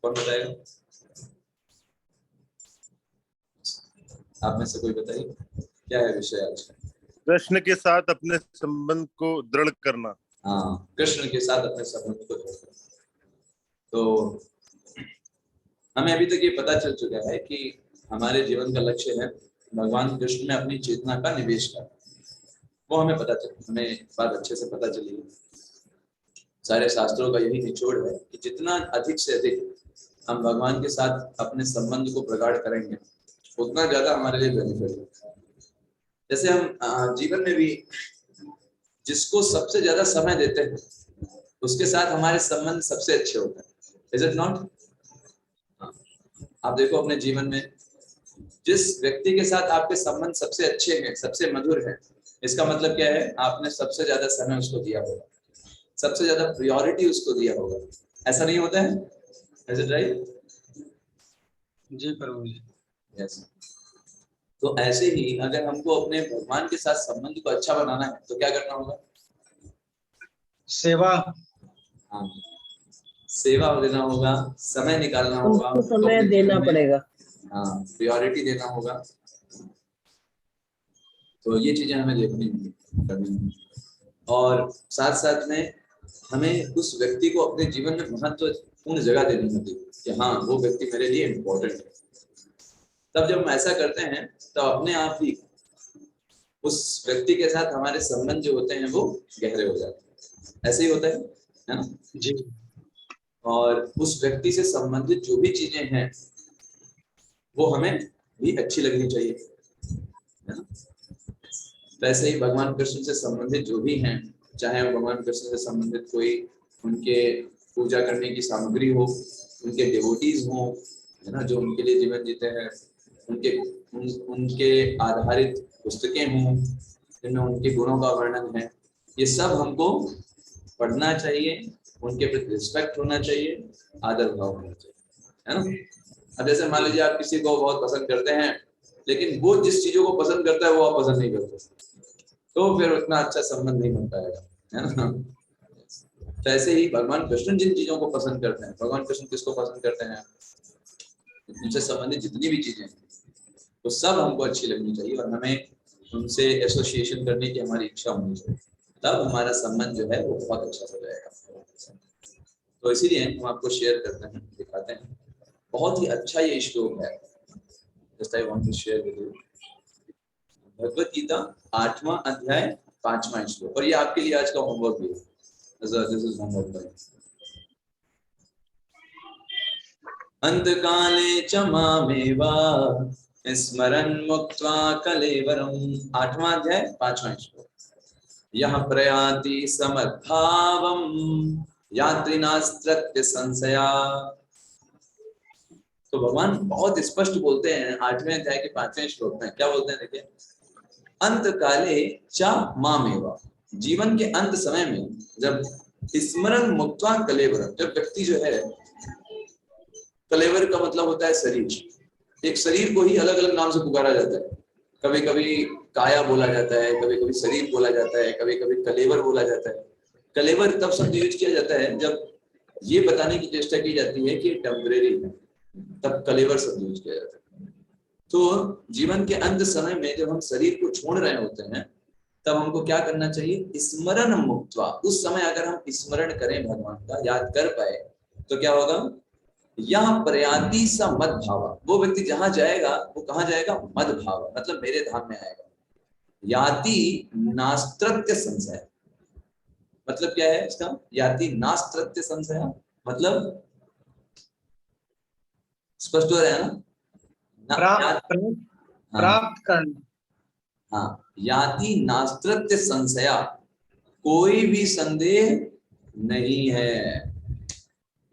कौन बताएगा? आप में से कोई बताइए क्या है विषय आज का? कृष्ण के साथ अपने संबंध को दृढ़ करना। हाँ, कृष्ण के साथ अपने संबंध को दृढ़ करना। तो हमें अभी तक ये पता चल चुका है कि हमारे जीवन का लक्ष्य है भगवान कृष्ण में अपनी चेतना का निवेश करना। वो हमें पता चला, हमें बात अच्छे से पता चली है। सारे शास्त्रों का यही निचोड़ है कि जितना अधिक से अधिक हम भगवान के साथ अपने संबंध को प्रगाढ़ करेंगे उतना ज्यादा हमारे लिए बेनिफिट है। जैसे हम जीवन में भी जिसको सबसे ज्यादा समय देते हैं उसके साथ हमारे संबंध सबसे अच्छे होते हैं। Is it not? आप देखो अपने जीवन में जिस व्यक्ति के साथ आपके संबंध सबसे अच्छे हैं, सबसे मधुर हैं, इसका मतलब क्या है? आपने सबसे ज्यादा समय उसको दिया होगा, सबसे ज्यादा प्रायोरिटी उसको दिया होगा। ऐसा नहीं होता है? Is it right? जी प्रभु जी। यस। तो ऐसे ही अगर हमको अपने भगवान के साथ संबंध को अच्छा बनाना है तो क्या करना होगा? सेवा। हाँ, सेवा देना होगा, समय निकालना होगा, उनको समय देना पड़ेगा। हाँ, प्रायोरिटी देना होगा। तो ये चीजें हमें देखनी होंगी और साथ साथ में हमें उस व्यक्ति को अपने जीवन में महत्वपूर्ण जगह देनी होगी कि हाँ वो व्यक्ति मेरे लिए इम्पोर्टेंट है। तब जब हम ऐसा करते हैं तो अपने आप ही उस व्यक्ति के साथ हमारे संबंध जो होते हैं वो गहरे हो जाते हैं। ऐसे ही होता है ना? जी। और उस व्यक्ति से संबंधित जो भी चीजें हैं वो हमें भी अच्छी लगनी चाहिए, है ना? वैसे ही भगवान कृष्ण से संबंधित जो भी हैं, चाहे वो भगवान कृष्ण से संबंधित कोई उनके पूजा करने की सामग्री हो, उनके डिवोटीज हो, है ना, जो उनके लिए जीवन जीते हैं, उनके आधारित पुस्तकें हों जिनमें उनके गुणों का वर्णन है, ये सब हमको पढ़ना चाहिए, उनके प्रति रिस्पेक्ट होना चाहिए, आदर भाव होना चाहिए, है ना? अब जैसे मान लीजिए आप किसी को बहुत पसंद करते हैं लेकिन वो जिस चीजों को पसंद करता है वो आप पसंद नहीं करते, तो फिर उतना अच्छा संबंध नहीं बन पाएगा, है ना? तो ऐसे ही भगवान कृष्ण जिन चीजों को पसंद करते हैं, भगवान कृष्ण किसको पसंद करते हैं? उनसे संबंधित जितनी भी चीजें हैं तो सब हमको अच्छी लगनी चाहिए और हमें उनसे एसोसिएशन करने की हमारी इच्छा होनी चाहिए। तब हमारा संबंध जो है वो बहुत अच्छा हो जाएगा। तो इसीलिए हम आपको शेयर करते हैं, दिखाते हैं। बहुत ही अच्छा ये श्लोक है। Just I want to share with you. Bhagavad Gita 8वां अध्याय 5वां श्लोक, और ये आपके लिए आज का होमवर्क भी है। This is homework. अंतकाले च मामेवा स्मरन् मुक्त्वा कलेवरम्। 8वां अध्याय 5वां श्लोक। यह प्रयाति समद्भावम् यात्रिनास्त्रत्य संशया। तो भगवान बहुत स्पष्ट बोलते हैं 8वें अध्याय के 5वें श्लोक में। क्या बोलते हैं? देखिए, अंत काले च मामेवा, जीवन के अंत समय में जब स्मरण मुक्त्वा कलेवरम, जब व्यक्ति जो है, कलेवर का मतलब होता है शरीर। एक शरीर को ही अलग अलग नाम से पुकारा जाता है। कभी कभी काया बोला जाता है, कभी कभी शरीर बोला जाता है, कभी कभी कलेवर बोला जाता है। कलेवर तब शब्द यूज किया जाता है जब ये बताने की चेष्टा की जाती है कि टेम्परेरी है, तब कलेवर शब्द यूज किया जाता है। तो जीवन के अंत समय में जब हम शरीर को छोड़ रहे होते हैं तब हमको क्या करना चाहिए? स्मरण मुक्त्वा। उस समय अगर हम स्मरण करें, भगवान का याद कर पाए, तो क्या होगा? यह प्रयाति स मद भाव, वो व्यक्ति जहां जाएगा वो कहां जाएगा? मद भाव, मतलब मेरे धाम में आएगा। याति नास्त्रत्य संशय, मतलब क्या है इसका? याति नास्त्रत्य संशय मतलब स्पष्ट हो रहा है ना? प्राप्त करना। हाँ, याति नास्त्रत्य संशया, कोई भी संदेह नहीं है।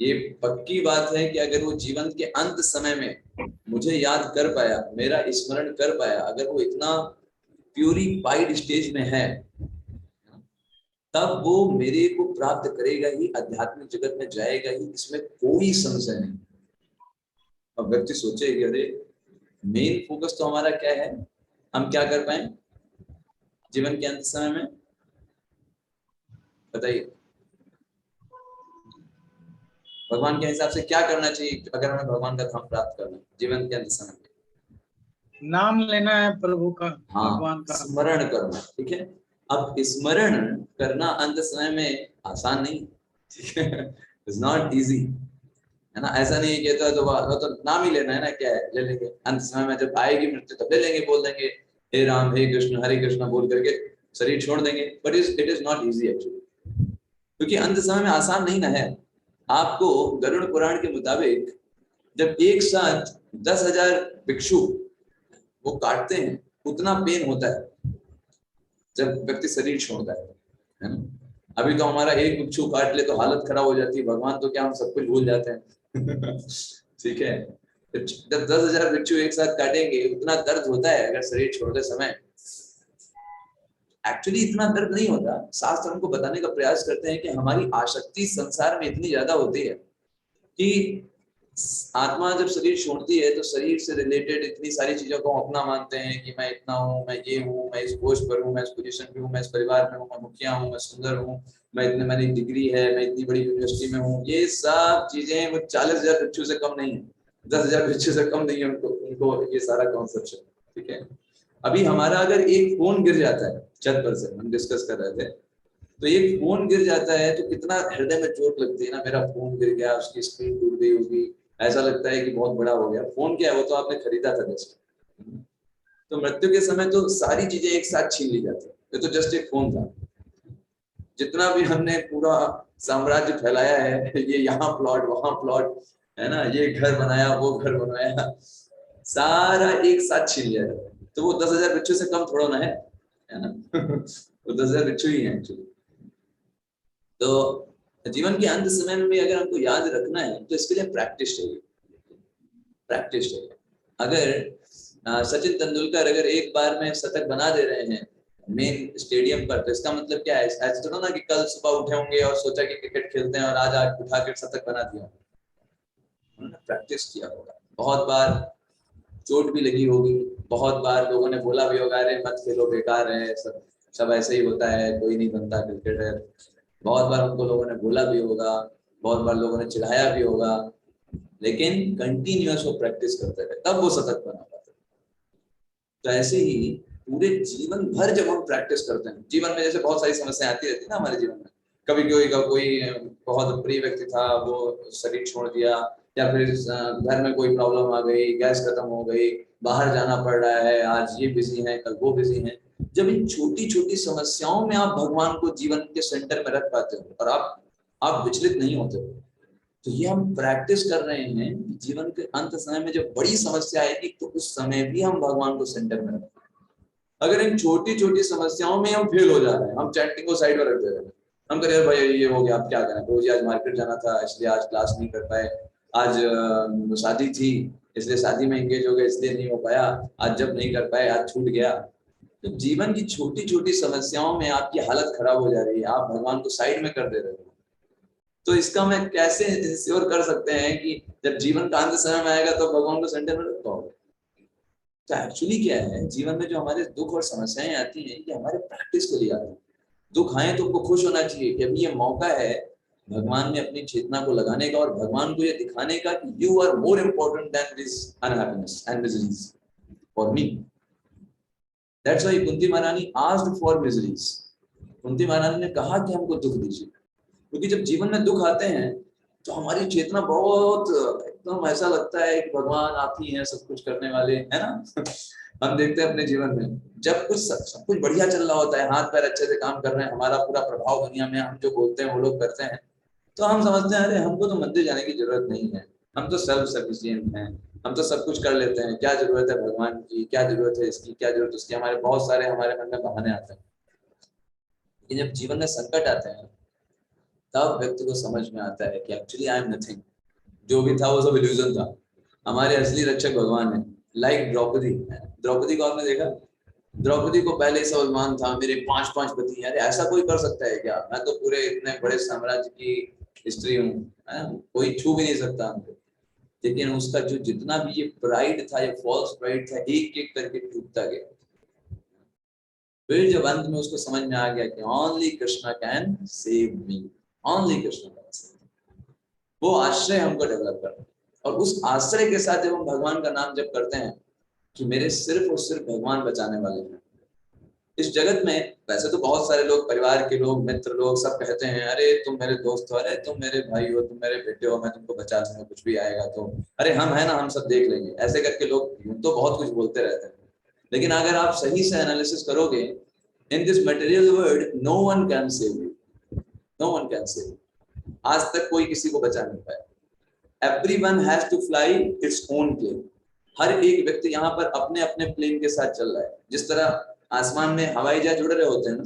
ये पक्की बात है कि अगर वो जीवन के अंत समय में मुझे याद कर पाया, मेरा स्मरण कर पाया, अगर वो इतना प्यूरिफाइड स्टेज में है, तब वो मेरे को प्राप्त करेगा ही, आध्यात्मिक जगत में जाएगा ही, इसमें कोई संशय नहीं। अब व्यक्ति सोचे कि अरे मेन फोकस तो हमारा क्या है, हम क्या कर पाए जीवन के अंत समय में, बताइए। भगवान के हिसाब से क्या करना चाहिए अगर हमें भगवान का धाम प्राप्त करना है जीवन के अंत समय में? नाम लेना है प्रभु का, हाँ, भगवान का। स्मरण करना। ठीक है, अब स्मरण करना अंत समय में आसान नहीं, ठीक है, इट्स नॉट इजी, है ना। ऐसा नहीं है कि तो नाम ही लेना है ना, क्या है, ले लेंगे अंत समय में, जब आएगी मृत्यु तब ले लेंगे, बोल देंगे हे राम हे कृष्ण हरे कृष्ण बोल करके शरीर छोड़ देंगे। But it is not easy actually, क्योंकि अंत समय में आसान नहीं ना है। आपको गरुड़ पुराण के मुताबिक जब एक साथ 10,000 भिक्षु वो काटते हैं, उतना पेन होता है जब व्यक्ति शरीर छोड़ता है ना। अभी तो हमारा एक भिक्षु काट ले तो हालत खराब हो जाती है, भगवान तो क्या हम सब कुछ भूल जाते हैं ठीक है, जब 10,000 भिक्षु एक साथ काटेंगे उतना दर्द होता है अगर शरीर छोड़ते समय। एक्चुअली इतना दर्द नहीं होता, शास्त्र हमको बताने का प्रयास करते हैं कि हमारी आसक्ति संसार में इतनी ज्यादा होती है कि आत्मा जब शरीर छोड़ती है तो शरीर से रिलेटेड इतनी सारी चीजों को अपना मानते हैं कि मैं इतना हूँ, मैं ये हूँ, मैं इस पोस्ट पर हूँ, मैं इस पोजीशन पे हूँ, मैं इस परिवार में हूँ, मैं मुखिया हूँ, मैं सुंदर हूँ, मैं इतने, मैंने डिग्री है, मैं इतनी बड़ी यूनिवर्सिटी में हूँ। ये सब चीजें वो 40,000 भिक्षु से कम नहीं है, 10,000 भिक्षु से कम नहीं है उनको उनको ये सारा कॉन्सेप्ट। ठीक है, अभी हमारा अगर एक फोन गिर जाता है, छत पर से हम डिस्कस कर रहे थे, तो एक फोन गिर जाता है तो कितना हृदय में चोट लगती है ना, मेरा फोन गिर गया, उसकी स्क्रीन टूट गई होगी, ऐसा लगता है कि बहुत बड़ा हो गया। फोन क्या है, वो तो आपने खरीदा था जस्ट। तो मृत्यु के समय तो सारी चीजें एक साथ छीन ली जाती है, ये तो जस्ट एक फोन था। जितना भी हमने पूरा साम्राज्य फैलाया है, ये यहाँ प्लॉट वहां प्लॉट, है ना, ये घर बनाया वो घर बनाया, सारा एक साथ छीन लिया जाता है। तो वो 10,000 बच्चों से कम थोड़ा ना है ना वो 10,000 बच्चों ही है एक्चुअली। तो जीवन के अंत समय में भी अगर हमको याद रखना है तो इसके लिए प्रैक्टिस चाहिए, प्रैक्टिस चाहिए। अगर सचिन तेंदुलकर अगर एक बार में शतक बना दे रहे हैं मेन स्टेडियम पर, तो इसका मतलब क्या है, ऐसा थोड़ा ना कि कल सुबह उठे होंगे और सोचा कि क्रिकेट खेलते हैं और आज उठा के शतक बना दिया। उन्होंने प्रैक्टिस किया होगा, बहुत बार चोट भी लगी होगी, बहुत बार लोगों ने बोला भी होगा अरे मत खेलो बेकार है, सब सब ऐसे ही होता है, कोई नहीं बनता क्रिकेटर। बहुत बार उनको लोगों ने बोला भी होगा, बहुत बार लोगों ने चिढ़ाया भी होगा, लेकिन कंटिन्यूअस वो प्रैक्टिस करते रहे तब वो शतक बना पाते। तो ऐसे ही पूरे जीवन भर जब हम प्रैक्टिस करते हैं, जीवन में जैसे बहुत सारी समस्याएं आती रहती है ना हमारे जीवन में, कभी कोई बहुत प्रिय व्यक्ति था वो शरीर छोड़ दिया, या फिर घर में कोई प्रॉब्लम आ गई, गैस खत्म हो गई, बाहर जाना पड़ रहा है, आज ये बिजी है कल वो बिजी है। जब इन छोटी छोटी समस्याओं में आप भगवान को जीवन के सेंटर में रख पाते हो और आप विचलित नहीं होते हो, तो ये हम प्रैक्टिस कर रहे हैं कि जीवन के अंत समय में जब बड़ी समस्या आएगी तो उस समय भी हम भगवान को सेंटर में रखें। अगर इन छोटी छोटी समस्याओं में हम फेल हो जा रहे हैं, हम चैंटिंग को साइड में रख दे रहे हैं, हम कह रहे हैं भाई ये हो गया, अब क्या करें, रोज आज मार्केट जाना था इसलिए आज क्लास नहीं कर पाए, आज शादी थी इसलिए शादी में एंगेज हो गए इसलिए नहीं हो पाया, आज जब नहीं कर पाए आज छूट गया। तो जीवन की छोटी छोटी समस्याओं में आपकी हालत खराब हो जा रही है, आप भगवान को साइड में कर दे रहे हो। तो इसका मैं कैसे इंश्योर कर सकते हैं कि जब जीवन का अंत समय में आएगा तो भगवान को सेंटर में रख पाओगे? तो एक्चुअली क्या है, जीवन में जो हमारे दुख और समस्याएं आती हैं ये हमारे प्रैक्टिस के लिए आती है। दुख आए तो आपको खुश होना चाहिए कि अभी ये मौका है भगवान में अपनी चेतना को लगाने का और भगवान को ये दिखाने का कि you are more important than this unhappiness and miseries for me. That's why Kunti महारानी आस्क्ड फॉर मिजरीज। कुंती महारानी ने कहा कि हमको दुख दीजिए, क्योंकि जब जीवन में दुख आते हैं तो हमारी चेतना बहुत एकदम ऐसा लगता है कि भगवान आप ही हैं सब कुछ करने वाले, है ना हम देखते हैं अपने जीवन में जब सब कुछ बढ़िया चल रहा होता है, हाथ पैर अच्छे से काम कर रहे हैं, हमारा पूरा प्रभाव दुनिया में, हम जो बोलते हैं वो लोग करते हैं, तो हम समझते हैं अरे हमको तो मंदिर जाने की जरूरत नहीं है, हम तो सेल्फ सफिशिएंट हैं, हम तो सब कुछ कर लेते हैं, क्या जरूरत है भगवान की, क्या जरूरत है इसकी, क्या जरूरत उसकी, हमारे बहुत सारे हमारे मन में बहाने आते हैं। लेकिन जब जीवन में संकट आते हैं तब व्यक्ति को समझ में आता है कि एक्चुअली आई एम नथिंग, जो भी था वो सब इल्यूजन था, हमारे असली रक्षक भगवान है। लाइक द्रौपदी, द्रौपदी को आपने देखा, द्रौपदी को पहले से अभिमान था मेरे 5 पति, अरे ऐसा कोई कर सकता है क्या, मैं तो पूरे इतने बड़े साम्राज्य की स्त्री हूँ, कोई छू भी नहीं सकता हमको। लेकिन उसका जो जितना भी ये प्राइड था, ये फॉल्स प्राइड था, एक एक करके टूटता गया। फिर जब अंत में उसको समझ में आ गया कि only Krishna can save me, only Krishna can save me, वो आश्रय हमको डेवलप करना है। और उस आश्रय के साथ जब हम भगवान का नाम जप करते हैं कि मेरे सिर्फ और सिर्फ भगवान बचाने वाले हैं इस जगत में। वैसे तो बहुत सारे लोग, परिवार के लोग, मित्र लोग सब कहते हैं अरे तुम मेरे दोस्त हो, अरे तुम मेरे भाई हो, तुम मेरे बेटे हो, मैं तुमको बचा दूंगा, कुछ भी आएगा तो, अरे हम है ना, हम सब देख लेंगे। ऐसे करके लोग तो बहुत कुछ बोलते रहते हैं। लेकिन अगर आप सही से एनालिसिस करोगे, in this material world no one can save you, no one can save you. आज तक कोई किसी को बचा नहीं पाया। Everyone has to fly its own plane. हर एक व्यक्ति यहाँ पर अपने अपने प्लेन के साथ चल रहा है। जिस तरह आसमान में हवाई जहाज उड़ रहे होते हैं ना,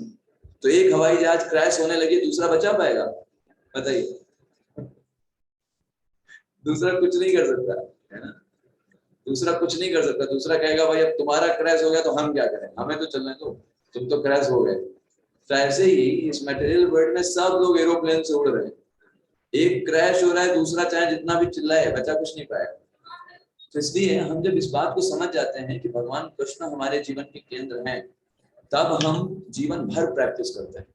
तो एक हवाई जहाज क्रैश होने लगे, दूसरा बचा पाएगा? बताइए। दूसरा कुछ नहीं कर सकता है ना, दूसरा कुछ नहीं कर सकता। दूसरा कहेगा भाई अब तुम्हारा क्रैश हो गया तो हम क्या करें, हमें तो चलने दो, तुम तो क्रैश हो गए। तो ऐसे ही इस मटेरियल वर्ल्ड में सब लोग एरोप्लेन से उड़ रहे हैं, एक क्रैश हो रहा है, दूसरा चाहे जितना भी चिल्लाए बचा कुछ नहीं पाएगा। तो इसलिए हम जब इस बात को समझ जाते हैं कि भगवान कृष्ण हमारे जीवन के केंद्र हैं, तब हम जीवन भर प्रैक्टिस करते हैं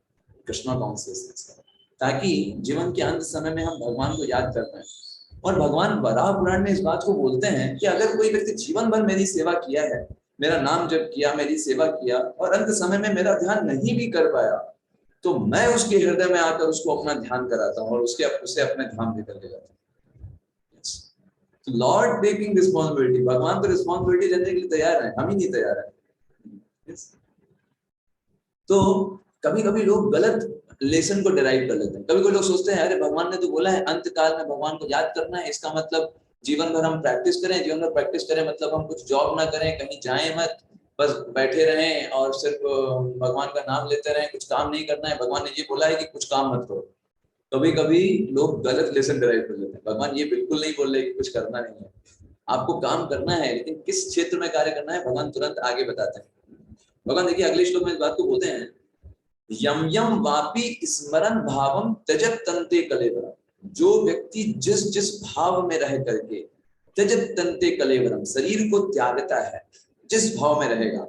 कृष्णा कॉन्शियसनेस, ताकि जीवन के अंत समय में हम भगवान को याद कर पाए। और भगवान वराह पुराण में इस बात को बोलते हैं कि अगर कोई व्यक्ति जीवन भर मेरी सेवा किया है, मेरा नाम जप किया, मेरी सेवा किया, और अंत समय में मेरा ध्यान नहीं भी कर पाया, तो मैं उसके हृदय में आकर उसको अपना ध्यान कराता हूँ और उसे अपने धाम लेकर ले जाता हूँ। लॉर्ड टेकिंग रिस्पॉन्सिबिलिटी, भगवान तो रिस्पॉन्सिबिलिटी लेने के लिए तैयार है, हम ही नहीं तैयार है। तो कभी कभी लोग गलत लेसन को डिराइव कर लेते हैं। कभी कभी लोग सोचते हैं अरे भगवान ने तो बोला है अंत काल में भगवान को याद करना है, इसका मतलब जीवन भर हम प्रैक्टिस करें। जीवन भर प्रैक्टिस करें मतलब हम कुछ जॉब ना करें, कहीं जाएं मत, बस बैठे रहें और सिर्फ भगवान का नाम लेते रहें, कुछ काम नहीं करना है। भगवान ने ये बोला है कि कुछ काम मत करो। कभी कभी लोग गलत लेसन डिराइव कर लेते हैं। भगवान ये बिल्कुल नहीं बोल रहे कि कुछ करना नहीं है, आपको काम करना है, लेकिन किस क्षेत्र में कार्य करना है भगवान तुरंत आगे बताते हैं। भगवान देखिए अगले श्लोक में इस बात को बोलते हैं, यम यम वापी स्मरण भावम त्यजत तंते कलेवरम। जो व्यक्ति जिस जिस भाव में रह करके, त्यजत तंते कलेवरम, शरीर को त्यागता है, जिस भाव में रहेगा,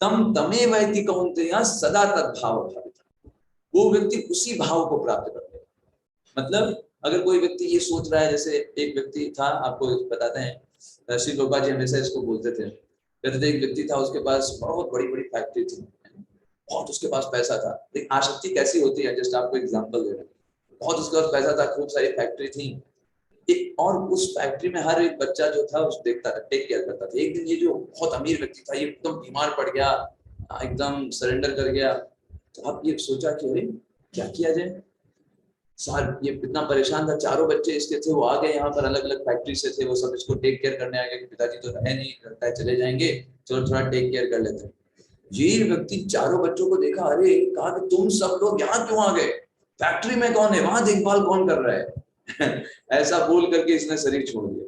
तम तमेव इति कौन्तेय सदा तद्भाव भाविता, वो व्यक्ति उसी भाव को प्राप्त कर लेगा। मतलब अगर कोई व्यक्ति ये सोच रहा है, जैसे एक व्यक्ति था, आपको बताते हैं, श्री गोपाल जी हमेशा इसको बोलते थे, कहते थे एक व्यक्ति था, उसके पास बहुत बड़ी बड़ी फैक्ट्री थी, बहुत उसके पास पैसा था। एक आसक्ति कैसी होती है, जस्ट आपको एग्जांपल दे रहा हूं, बहुत उसके पास पैसा था, खूब सारी फैक्ट्री थी, और उस फैक्ट्री में हर एक बच्चा जो था उस देखता था, टेक केयर करता था। एक दिन ये जो बहुत अमीर व्यक्ति था, ये एकदम बीमार पड़ गया, एकदम सरेंडर कर गया। तो अब ये सोचा कि अरे क्या किया जाए, ये इतना परेशान था, चारों बच्चे इसके थे, वो आ गए यहाँ पर, अलग अलग फैक्ट्री से थे, वो सब इसको टेक केयर करने आ गए कि पिताजी तो है नहीं, लगता है चले जाएंगे, चलो थोड़ा टेक केयर कर लेते हैं। ये व्यक्ति चारों बच्चों को देखा, अरे कहा कि तुम सब लोग यहाँ क्यों आ गए, फैक्ट्री में कौन है, वहां देखभाल कौन कर रहा है ऐसा बोल करके इसने शरीर छोड़ दिया।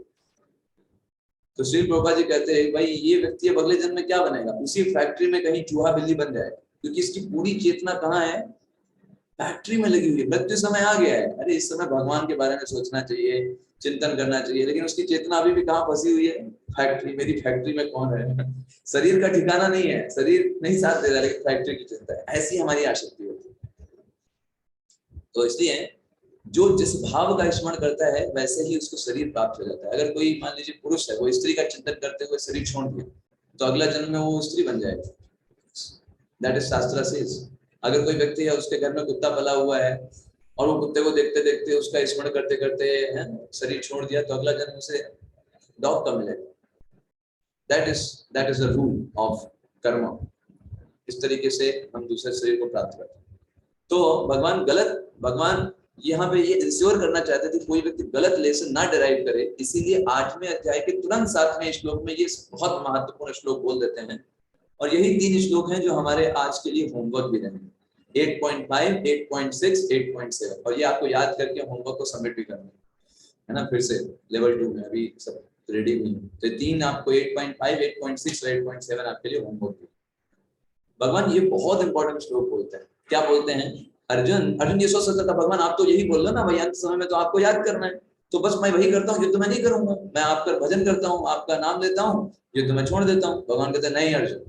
तो श्री प्रभुपाद जी कहते हैं भाई ये व्यक्ति अब अगले जन्म में क्या बनेगा, उसी फैक्ट्री में कहीं चूहा बिल्ली बन जाए, क्योंकि इसकी पूरी चेतना कहाँ है, फैक्ट्री में लगी हुई है। मृत्यु समय आ गया है, अरे इस समय भगवान के बारे में सोचना चाहिए, चिंतन करना चाहिए, लेकिन उसकी चेतना अभी भी कहाँ फंसी हुई है, फैक्ट्री, मेरी फैक्ट्री में कौन है शरीर का ठिकाना नहीं है, शरीर नहीं साथ दे रहा, लेकिन फैक्ट्री की चिंता है। ऐसी हमारी आसक्ति होती है। तो इसलिए जो जिस भाव का स्मरण करता है वैसे ही उसको शरीर प्राप्त हो जाता है। अगर कोई मान लीजिए पुरुष है, वो स्त्री का चिंतन करते हुए शरीर छोड़ दिया, तो अगला जन्म में वो स्त्री बन जाएगा। दैट इज शास्त्र सेज। अगर कोई व्यक्ति है, उसके घर में कुत्ता पला हुआ है, और वो कुत्ते को देखते देखते उसका स्मरण करते करते शरीर छोड़ दिया, तो अगला जन्म उसे डॉग का मिलेगा। That is the rule of कर्म। इस तरीके से हम दूसरे शरीर को प्राप्त करते हैं। तो भगवान यहाँ पे ये इंश्योर करना चाहते थे कोई व्यक्ति गलत लेसन ना डिराइव करे, इसीलिए 8वें अध्याय के तुरंत 7वें श्लोक में ये बहुत महत्वपूर्ण श्लोक बोल देते हैं। और यही 3 श्लोक हैं जो हमारे आज के लिए होमवर्क भी रहेंगे, 8.5, 8.6, 8.7। और ये आपको याद करके होमवर्क को सबमिट भी करना है ना, फिर से लेवल 2 में अभी सब रेडी नहीं है। तो 3 आपको 8.5, 8.6 और 8.7 आपके लिए होमवर्क भी। भगवान ये बहुत इंपॉर्टेंट श्लोक बोलते हैं। क्या बोलते हैं, अर्जुन ये सोच सकता था भगवान आप तो यही बोल रहे ना भाई, अंत समय में तो आपको याद करना है, तो बस मैं वही करता हूँ, युद्ध मैं नहीं करूंगा, मैं आपका भजन करता हूँ, आपका नाम लेता हूँ, युद्ध में छोड़ देता हूँ। भगवान कहते हैं नहीं अर्जुन,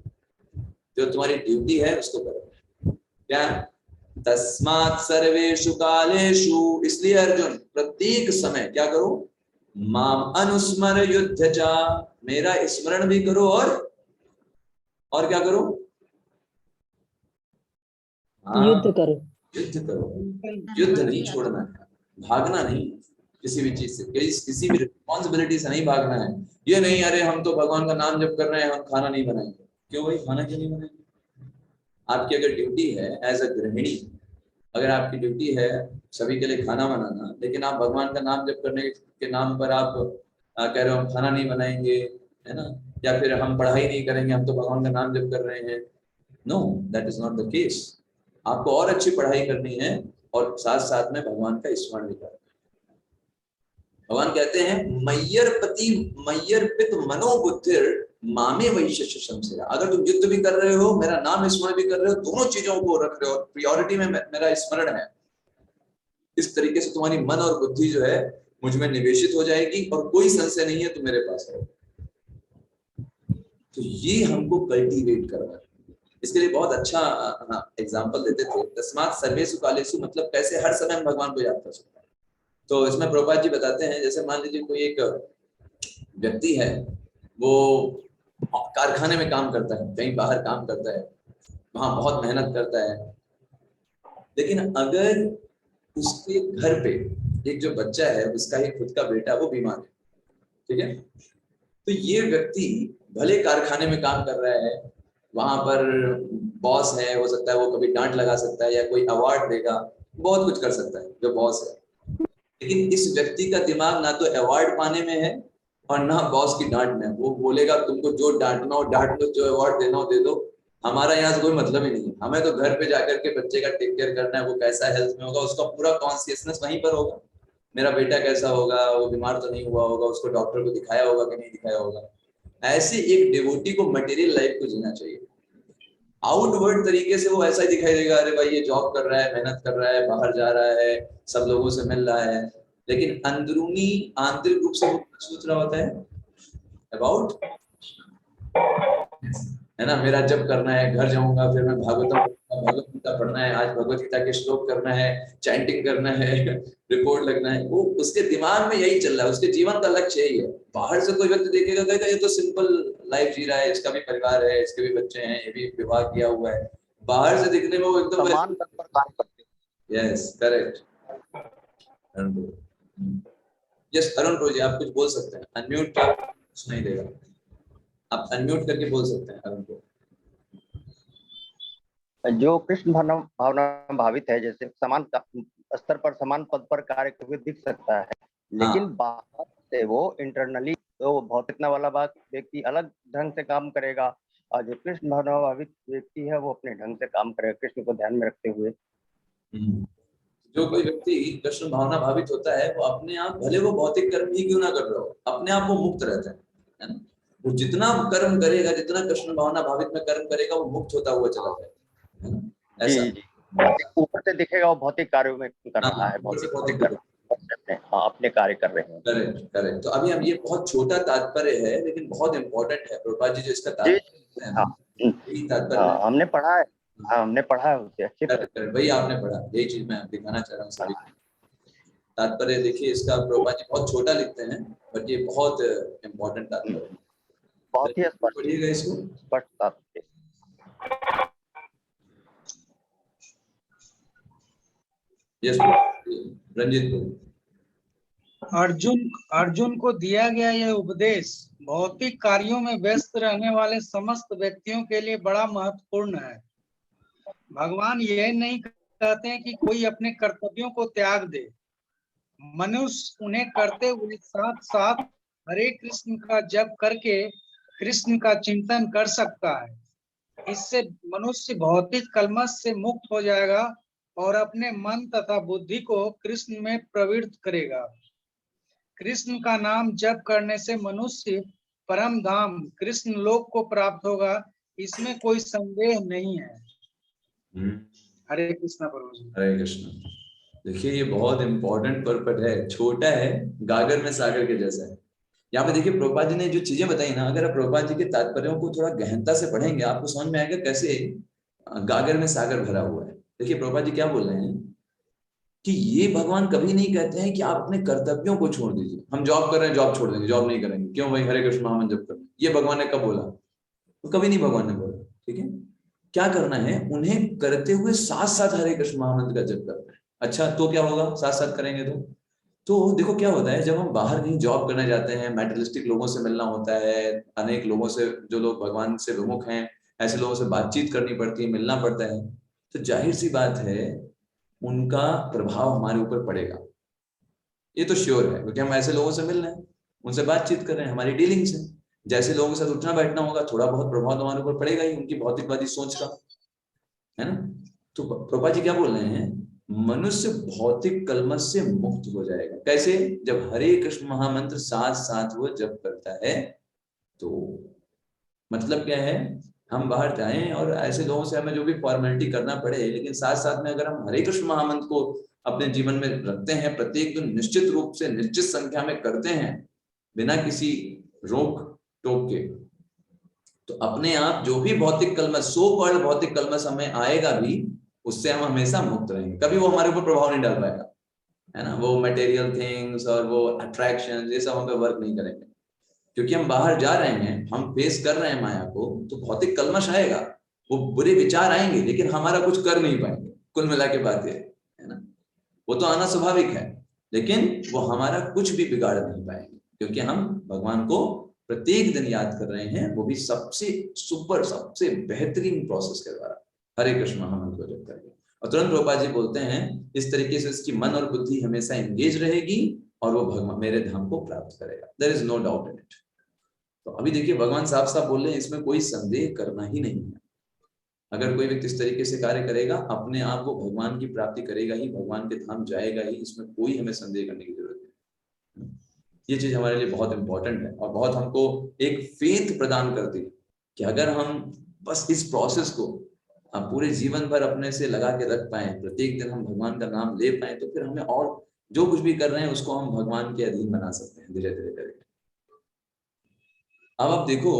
जो तुम्हारी ड्यूटी है उसको करो। क्या तस्मात् सर्वेषु कालेषु, इसलिए अर्जुन प्रत्येक समय क्या करो, माम अनुस्मर युद्ध चा, मेरा स्मरण भी करो और क्या करो, युद्ध करो। युद्ध करो। युद्ध नहीं छोड़ना है, भागना नहीं किसी भी चीज से, किसी भी रिस्पॉन्सिबिलिटी से नहीं भागना है। ये नहीं अरे हम तो भगवान का नाम जप कर रहे हैं, हम खाना नहीं बनाएंगे। क्यों भाई, खाना क्यों नहीं बनाएंगे? आपकी अगर ड्यूटी है एज अ गृहिणी, अगर आपकी ड्यूटी है सभी के लिए खाना बनाना, लेकिन आप भगवान का नाम जप करने के नाम पर आप कह रहे हो हम खाना नहीं बनाएंगे, है ना, या फिर हम पढ़ाई नहीं करेंगे, हम तो भगवान का नाम जप कर रहे हैं। No, that is not the case. आपको और अच्छी पढ़ाई करनी है और साथ साथ में भगवान का स्मरण भी करना है। भगवान कहते हैं मय्यर पित मनोबुद्धिर मामे वैशेष शमसेरा। अगर तुम युद्ध भी कर रहे हो, मेरा नाम स्मरण भी कर रहे हो, दोनों चीजों को रख रहे हो, प्रियोरिटी में मेरा स्मरण है, इस तरीके से तुम्हारी मन और बुद्धि जो है मुझ में निवेशित हो जाएगी और कोई संशय नहीं है तुम मेरे पास है। तो ये हमको कल्टीवेट करना है। इसके लिए बहुत अच्छा एग्जांपल देते थे, तस्मात् सर्वेषु कालेषु, मतलब कैसे हर समय हम भगवान को याद कर सकते हैं। तो इसमें प्रभुपाद जी बताते हैं, जैसे मान लीजिए कोई एक व्यक्ति है, वो कारखाने में काम करता है, कहीं बाहर काम करता है, वहां बहुत मेहनत करता है, लेकिन अगर उसके घर पे एक जो बच्चा है, उसका ही खुद का बेटा, वो बीमार है, ठीक है, तो ये व्यक्ति भले कारखाने में काम कर रहा है, वहां पर बॉस है, हो सकता है वो कभी डांट लगा सकता है या कोई अवार्ड देगा, बहुत कुछ कर सकता है जो बॉस है, लेकिन इस व्यक्ति का दिमाग ना तो अवार्ड पाने में है और ना बॉस की डांट में। वो बोलेगा तुमको जो डांटना हो डांट लो, जो अवार्ड देना हो दे दो, हमारा यहाँ से कोई मतलब ही नहीं है, हमें तो घर पे जाकर के बच्चे का टेक केयर करना है, वो कैसा हेल्थ में होगा उसका पूरा कॉन्शियसनेस वहीं पर होगा, मेरा बेटा कैसा होगा, वो बीमार तो नहीं हुआ होगा, उसको डॉक्टर को दिखाया होगा कि नहीं दिखाया होगा। ऐसे एक डिवोटी को मटेरियल लाइफ को जीना चाहिए। आउटवर्ड तरीके से वो ऐसा ही दिखाई देगा, अरे भाई ये जॉब कर रहा है, मेहनत कर रहा है, बाहर जा रहा है, सब लोगों से मिल रहा है, लेकिन अंदरूनी आंतरिक रूप से वो सोच रहा होता है अबाउट, है ना, मेरा जब करना है, घर जाऊंगा फिर मैं भगवत गीता पढ़ना है, आज भगवत गीता के श्लोक करना है, चैंटिंग करना है, रिपोर्ट लगना है, वो उसके दिमाग में यही चल रहा है, उसके जीवन का लक्ष्य यही है। बाहर से कोई व्यक्ति देखेगा कहेगा ये तो सिंपल लाइफ जी रहा है, इसका भी परिवार है, इसके भी बच्चे हैं, ये भी विवाह किया हुआ है, बाहर से दिखने में वो एकदम समान तक पर काम करते हैं। Yes correct. यस अरुण प्रो जी, आप कुछ बोल सकते हैं, अनम्यूट नहीं देगा, आप अनम्यूट करके बोल सकते हैं अरुण को। जो कृष्ण भावना भावित है, जैसे समान स्तर पर समान पद पर कार्य करके दिख सकता है, लेकिन बाहर से वो इंटरनली तो भौतिकता वाला बात व्यक्ति अलग ढंग से काम करेगा, और जो कृष्ण भावना भावित व्यक्ति है वो अपने ढंग से काम करेगा, कृष्ण को ध्यान में रखते हुए। जो कोई व्यक्ति कृष्ण भावना भावित होता है, वो अपने आप, भले वो भौतिक कर्म ही क्यों ना कर रहा हो, अपने आप वो मुक्त रहता है ना? वो जितना कर्म करेगा, जितना कृष्ण भावना भावित में कर्म करेगा, वो मुक्त होता हुआ चला जाएगा, ऐसा ऊपर से दिखेगा वो भौतिक कार्यों में कर रहा है, भौतिक अपने कार्य कर रहे हैं। Correct correct. तो अभी हम, ये बहुत छोटा तात्पर्य है लेकिन बहुत इंपॉर्टेंट है प्रभुपाद जी जो इसका तात्पर्य हमने पढ़ा है, हमने पढ़ा है उसे अच्छे से। वही आपने पढ़ा, यही चीज मैं दिखाना चाह रहा हूँ सभी। तात्पर्य देखिए इसका, प्रभुपाद जी बहुत छोटा लिखते हैं बट ये बहुत इंपॉर्टेंट तात्पर्य, बहुत ही स्पष्ट पढ़िएगा इसको, स्पष्ट तात्पर्य। यस रंजीत को। अर्जुन को दिया गया यह उपदेश भौतिक कार्यों में व्यस्त रहने वाले समस्त व्यक्तियों के लिए बड़ा महत्वपूर्ण है। भगवान यह नहीं कहते हैं कि कोई अपने कर्तव्यों को त्याग दे, मनुष्य उन्हें करते हुए साथ साथ हरे कृष्ण का जप करके कृष्ण का चिंतन कर सकता है। इससे मनुष्य भौतिक कलमश से मुक्त हो जाएगा और अपने मन तथा बुद्धि को कृष्ण में प्रवृत्त करेगा। कृष्ण का नाम जप करने से मनुष्य परम धाम कृष्ण लोक को प्राप्त होगा, इसमें कोई संदेह नहीं है। हरे कृष्णा प्रभु जी। हरे कृष्ण। देखिए ये बहुत इंपॉर्टेंट पर्पट है, छोटा है, गागर में सागर के जैसा है। यहाँ पे देखिए प्रभुपाद जी ने जो चीजें बताई ना, अगर आप प्रभुपाद जी के तात्पर्यों को थोड़ा गहनता से पढ़ेंगे, आपको समझ में आएगा कैसे गागर में सागर भरा हुआ है। देखिए प्रभुपाद जी क्या बोल रहे हैं कि ये भगवान कभी नहीं कहते हैं कि आप अपने कर्तव्यों को छोड़ दीजिए। हम जॉब कर रहे हैं, जॉब छोड़ देंगे, जॉब नहीं करेंगे, क्यों भाई हरे कृष्ण महामंत्र जप करें। ये भगवान ने कब बोला? तो कभी नहीं भगवान ने बोला। ठीक है, क्या करना है उन्हें करते हुए साथ साथ हरे कृष्ण महामंत्र का जप करना है। अच्छा तो क्या होगा साथ साथ करेंगे तो देखो क्या होता है, जब हम बाहर कहीं जॉब करने जाते हैं, मैटेरियलिस्टिक लोगों से मिलना होता है, अनेक लोगों से, जो लोग भगवान से विमुख हैं, ऐसे लोगों से बातचीत करनी पड़ती है, मिलना पड़ता है, तो जाहिर सी बात है उनका प्रभाव हमारे ऊपर पड़ेगा। ये तो श्योर है, क्योंकि हम ऐसे लोगों से मिल रहे हैं, उनसे बातचीत कर रहे हैं, हमारी डीलिंग्स है। जैसे लोगों के साथ उठना बैठना होगा, थोड़ा बहुत प्रभाव तो हमारे ऊपर पड़ेगा ही, उनकी भौतिकवादी सोच का, है ना। तो प्रभुपाद जी क्या बोल रहे हैं, मनुष्य भौतिक कलमश से मुक्त हो जाएगा। कैसे? जब हरे कृष्ण महामंत्र साथ साथ वो जप करता है। तो मतलब क्या है, हम बाहर जाएं और ऐसे लोगों से हमें जो भी फॉर्मेलिटी करना पड़े, लेकिन साथ साथ में अगर हम हरे कृष्ण महामंत्र को अपने जीवन में रखते हैं, प्रत्येक दिन निश्चित रूप से निश्चित संख्या में करते हैं, बिना किसी रोक टोक के, तो अपने आप जो भी भौतिक कलमश, सो कॉल्ड भौतिक कलमश हमें आएगा भी, उससे हम हमेशा मुक्त रहेंगे। कभी वो हमारे ऊपर प्रभाव नहीं डाल पाएगा, है ना। वो मटेरियल थिंग्स और वो अट्रैक्शन, ये सब हम पे वर्क नहीं करेंगे, क्योंकि हम बाहर जा रहे हैं, हम फेस कर रहे हैं माया को। तो भौतिक कलमश आएगा, वो बुरे विचार आएंगे, लेकिन हमारा कुछ कर नहीं पाएंगे। कुल मिला के बात ये है ना, वो तो आना स्वाभाविक है, लेकिन वो हमारा कुछ भी बिगाड़ नहीं पाएंगे, क्योंकि हम भगवान को प्रत्येक दिन याद कर रहे हैं, वो भी सबसे सुपर, सबसे बेहतरीन प्रोसेस के द्वारा, हरे कृष्ण महामंत्र को जप करके। और तुरंत प्रभुपाद जी बोलते हैं, इस तरीके से इसकी मन और बुद्धि हमेशा एंगेज रहेगी और वो भगवान मेरे धाम को प्राप्त करेगा। There is no doubt in it. तो अभी देखिए भगवान साफ साफ बोल रहे हैं, इसमें कोई संदेह करना ही नहीं है। अगर कोई व्यक्ति इस तरीके से कार्य करेगा, अपने आप को भगवान की प्राप्ति करेगा ही, भगवान के धाम जाएगा ही, इसमें कोई हमें संदेह करने की जरूरत नहीं। ये चीज हमारे लिए बहुत इंपॉर्टेंट है और बहुत हमको एक फेथ प्रदान करती है कि अगर हम बस इस प्रोसेस को हम पूरे जीवन भर अपने से लगा के रख पाए, प्रत्येक दिन हम भगवान का नाम ले पाए, तो फिर हमें और जो कुछ भी कर रहे हैं उसको हम भगवान के अधीन बना सकते हैं धीरे धीरे करके। अब आप देखो,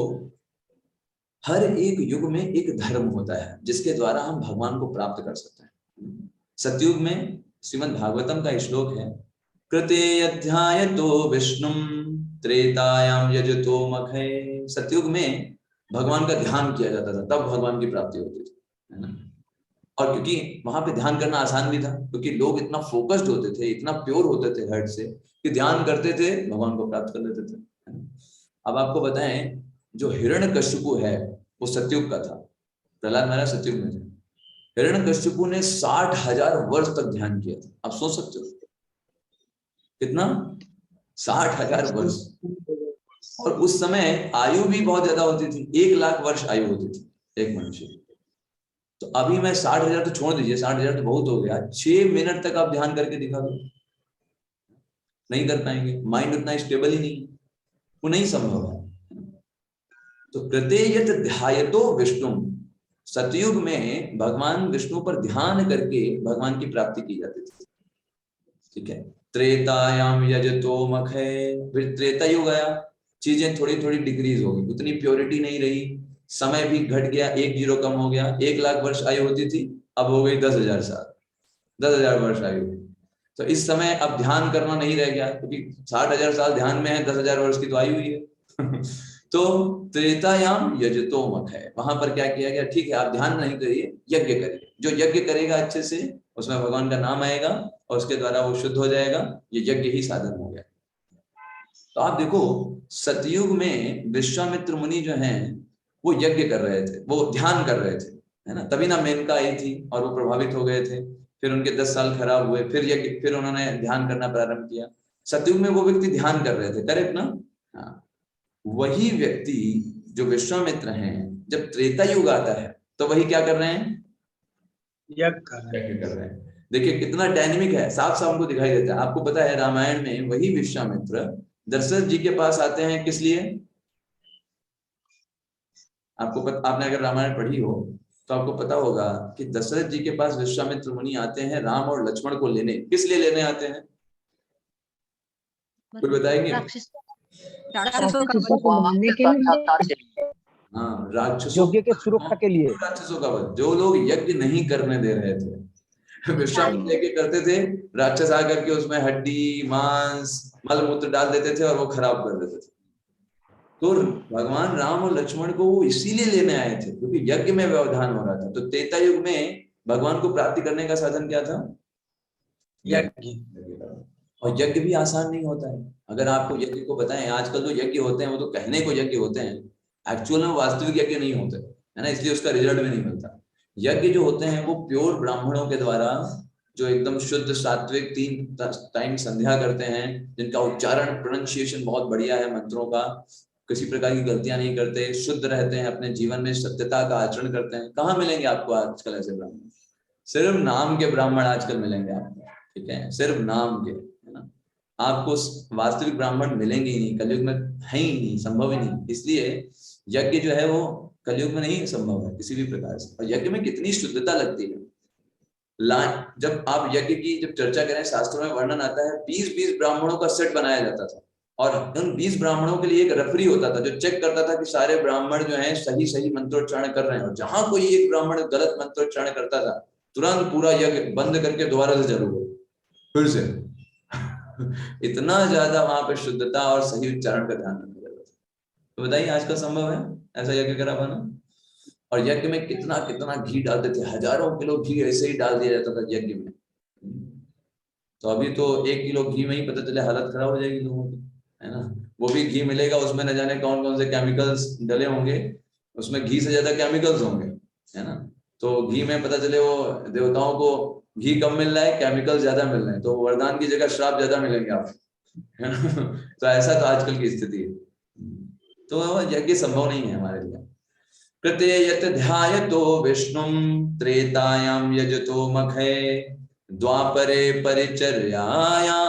हर एक युग में एक धर्म होता है जिसके द्वारा हम भगवान को प्राप्त कर सकते हैं। सतयुग में श्रीमद् भागवतम का श्लोक है, कृते अध्यायतो विष्णुम त्रेतायाम यजतो मखे। सतयुग में भगवान का ध्यान किया जाता था, तब भगवान की प्राप्ति होती थी, है ना। और क्योंकि वहां पे ध्यान करना आसान भी था, क्योंकि लोग इतना फोकस्ड होते थे, इतना प्योर होते थे हर्ट से, कि ध्यान करते थे, भगवान को प्राप्त कर लेते थे। अब आपको बताएं, जो हिरण्यकश्यपु है वो सतयुग का था, प्रहलाद महाराज सतयुग में थे। हिरण्यकश्यपु ने 60,000 वर्ष तक ध्यान किया था। आप सोच सकते हो कितना, 60,000 वर्ष। और उस समय आयु भी बहुत ज्यादा होती थी, 1,00,000 वर्ष आयु होती थी एक मनुष्य की। तो अभी मैं 60,000 तो छोड़ दीजिए, 60,000 तो बहुत हो गया, 6 मिनट तक आप ध्यान करके दिखा दो, नहीं कर पाएंगे, माइंड उतना स्टेबल ही नहीं, वो नहीं संभव है। तो कृतेयत ध्यायतो विष्णु, सतयुग में भगवान विष्णु पर ध्यान करके भगवान की प्राप्ति की जाती थी। ठीक है, त्रेतायाम यजतो मखे, फिर त्रेता युग आया, चीजें थोड़ी थोड़ी डिक्रीज हो गई, उतनी प्योरिटी नहीं रही, समय भी घट गया, 1 जीरो कम हो गया। 1,00,000 वर्ष आयु होती थी, अब हो गई 10,000 साल, 10,000 वर्ष आयु। तो इस समय अब ध्यान करना नहीं रह गया, क्योंकि 60,000 साल ध्यान में है, 10,000 वर्ष की तो आयु ही है। तो त्रेतायाम यजतो मखे, वहां पर क्या किया गया, ठीक है आप ध्यान नहीं करिए, यज्ञ करिए। जो यज्ञ करेगा अच्छे से, उसमें भगवान का नाम आएगा और उसके द्वारा वो शुद्ध हो जाएगा। ये यज्ञ ही साधन हो गया। तो आप देखो, सतयुग में विश्वामित्र मुनि जो हैं वो यज्ञ कर रहे थे, वो ध्यान कर रहे थे, है ना। तभी ना मेनका आई थी और वो प्रभावित हो गए थे, फिर उनके 10 साल खराब हुए, फिर यज्ञ, फिर उन्होंने ध्यान करना प्रारंभ किया। सतयुग में वो व्यक्ति ध्यान कर रहे थे, करेक्ट ना। हाँ, वही व्यक्ति जो विश्वामित्र हैं, जब त्रेता युग आता है तो वही क्या कर रहे हैं, यज्ञ कर रहे हैं। देखिए कितना डायनेमिक है, साफ साफ हमको दिखाई देता है। आपको पता है रामायण में वही विश्वामित्र दशरथ जी के पास आते हैं, किस लिए? आपने अगर रामायण पढ़ी हो तो आपको पता होगा कि दशरथ जी के पास विश्वामित्र मुनि आते हैं राम और लक्ष्मण को लेने। किस लिए लेने आते हैं, कोई बताएंगे? राक्षसों को मारने के लिए, हाँ, राक्षसों यज्ञ के सुरक्षा के लिए, राक्षसों का वध, जो लोग यज्ञ नहीं करने दे रहे थे, विश्राम लेके करते थे, राक्षस आकर के उसमें हड्डी मांस मल मूत्र डाल देते थे और वो खराब कर देते थे। तो भगवान राम और लक्ष्मण को वो इसीलिए लेने आए थे क्योंकि यज्ञ में व्यवधान हो रहा था। तो त्रेता युग में भगवान को प्राप्ति करने का साधन क्या था? यज्ञ। और यज्ञ भी आसान नहीं होता है। अगर आपको यज्ञ को बताएं, आजकल जो यज्ञ होते हैं वो तो कहने को यज्ञ होते हैं, एक्चुअल में वास्तविक यज्ञ नहीं होते, है ना, इसलिए उसका रिजल्ट भी नहीं मिलता। यज्ञ जो होते हैं वो प्योर ब्राह्मणों के द्वारा, जो एकदम शुद्ध सात्विक 3 टाइम संध्या करते हैं, जिनका उच्चारण प्रोनाउंसिएशन बहुत बढ़िया है, मंत्रों का किसी प्रकार की गलतियां नहीं करते, शुद्ध रहते हैं, अपने जीवन में सत्यता का आचरण करते हैं। कहाँ मिलेंगे आपको आजकल ऐसे ब्राह्मण? सिर्फ नाम के ब्राह्मण आजकल मिलेंगे आपको, ठीक है, सिर्फ नाम के, है ना। आपको वास्तविक ब्राह्मण मिलेंगे ही नहीं, कलयुग में है ही नहीं, संभव ही नहीं। इसलिए यज्ञ जो है वो कलयुग में नहीं संभव है किसी भी प्रकार से। और यज्ञ में कितनी शुद्धता लगती है। जब आप यज्ञ की जब चर्चा करें, शास्त्रों में वर्णन आता है 20-20 ब्राह्मणों का सेट बनाया जाता था और उन 20 ब्राह्मणों के लिए एक रेफरी होता था जो चेक करता था कि सारे ब्राह्मण जो हैं सही सही मंत्रोच्चारण कर रहे हैं। और जहां कोई एक ब्राह्मण गलत मंत्रोच्चारण करता था, तुरंत पूरा यज्ञ बंद करके दोबारा से चालू हो, फिर से इतना ज्यादा वहां पे शुद्धता और सही उच्चारण का ध्यान रखा जाता था। तो बताइए आजकल संभव है ऐसा यज्ञ करा पाना? और यज्ञ में कितना कितना घी डालते थे, हजारों किलो घी ऐसे ही डाल दिया जाता था यज्ञ में। तो अभी तो 1 किलो घी में ही पता चले हालत खराब हो जाएगी लोगों की, है ना। वो भी घी मिलेगा, उसमें न जाने कौन कौन से केमिकल्स डले होंगे, उसमें घी से ज्यादा केमिकल्स होंगे, है ना। तो घी में पता चले वो देवताओं को घी कम मिल रहा है, केमिकल ज्यादा मिल रहे हैं, तो वरदान की जगह श्राप ज्यादा मिलेंगे आप, है ना। तो ऐसा तो आजकल की स्थिति है। तो यज्ञ संभव नहीं है हमारे लिए। कृते यत ध्यायतो विष्णुं त्रेतायां यजतो मखे द्वापरे परिचर्यायां।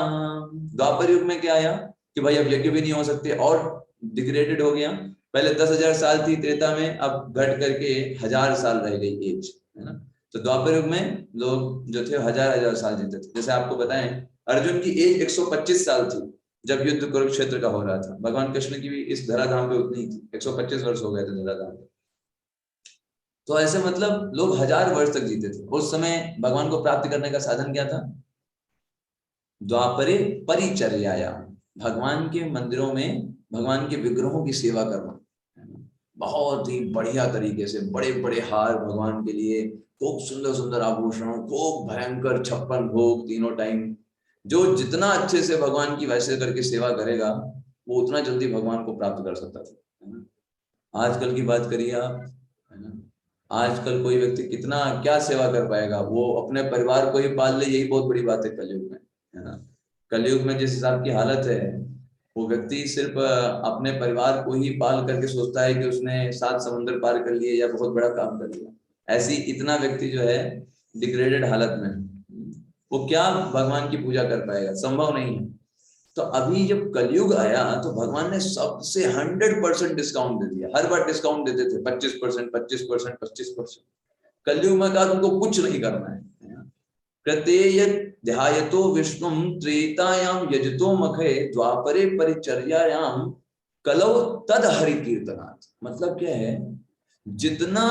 द्वापर युग में क्या आया कि भाई अब यज्ञ भी नहीं हो सकते और डिग्रेडेड हो गया। पहले 10,000 साल थी त्रेता में, अब घट करके 1000 साल रह गई एज, है ना। तो द्वापर युग में लोग जो थे 1000 साल जीते थे। जैसे आपको बताएं, अर्जुन की एज 125 साल थी जब युद्ध कुरुक्षेत्र का हो रहा था। भगवान कृष्ण की भी इस धराधाम पे उतनी ही थी, 125 वर्ष हो गए थे धराधाम पे। तो ऐसे मतलब लोग 1000 वर्ष तक जीते थे। उस समय भगवान को प्राप्त करने का साधन क्या था? द्वापरे परिचर्याया, भगवान के मंदिरों में भगवान के विग्रहों की सेवा करना, बहुत ही बढ़िया तरीके से, बड़े बड़े हार भगवान के लिए, खूब सुंदर सुंदर आभूषण, खूब भयंकर 56 भोग तीनों टाइम। जो जितना अच्छे से भगवान की वैसे करके सेवा करेगा वो उतना जल्दी भगवान को प्राप्त कर सकता था, है ना। आजकल की बात करिए आप, है ना, आजकल कोई व्यक्ति कितना क्या सेवा कर पाएगा? वो अपने परिवार को ही पाल ले, यही बहुत बड़ी बात है कलयुग में, है ना। कलयुग में जिस हिसाब की हालत है, वो व्यक्ति सिर्फ अपने परिवार को ही पाल करके सोचता है कि उसने 7 समुद्र पार कर लिए या बहुत बड़ा काम कर लिया। ऐसी इतना व्यक्ति जो है डिग्रेडेड हालत में, वो क्या भगवान की पूजा कर पाएगा? संभव नहीं है। तो अभी जब कलयुग आया तो भगवान ने सबसे 100% डिस्काउंट दे दिया। हर बार डिस्काउंट देते थे 25%, 25%, 25%। कलयुग में कहा तुमको कुछ नहीं करना है। कृतेय ध्यायतो विष्णुं त्रेतायां यजतो मखे द्वापरे परिचर्यायां कलौ तद हरि कीर्तनात्। मतलब क्या है, जितना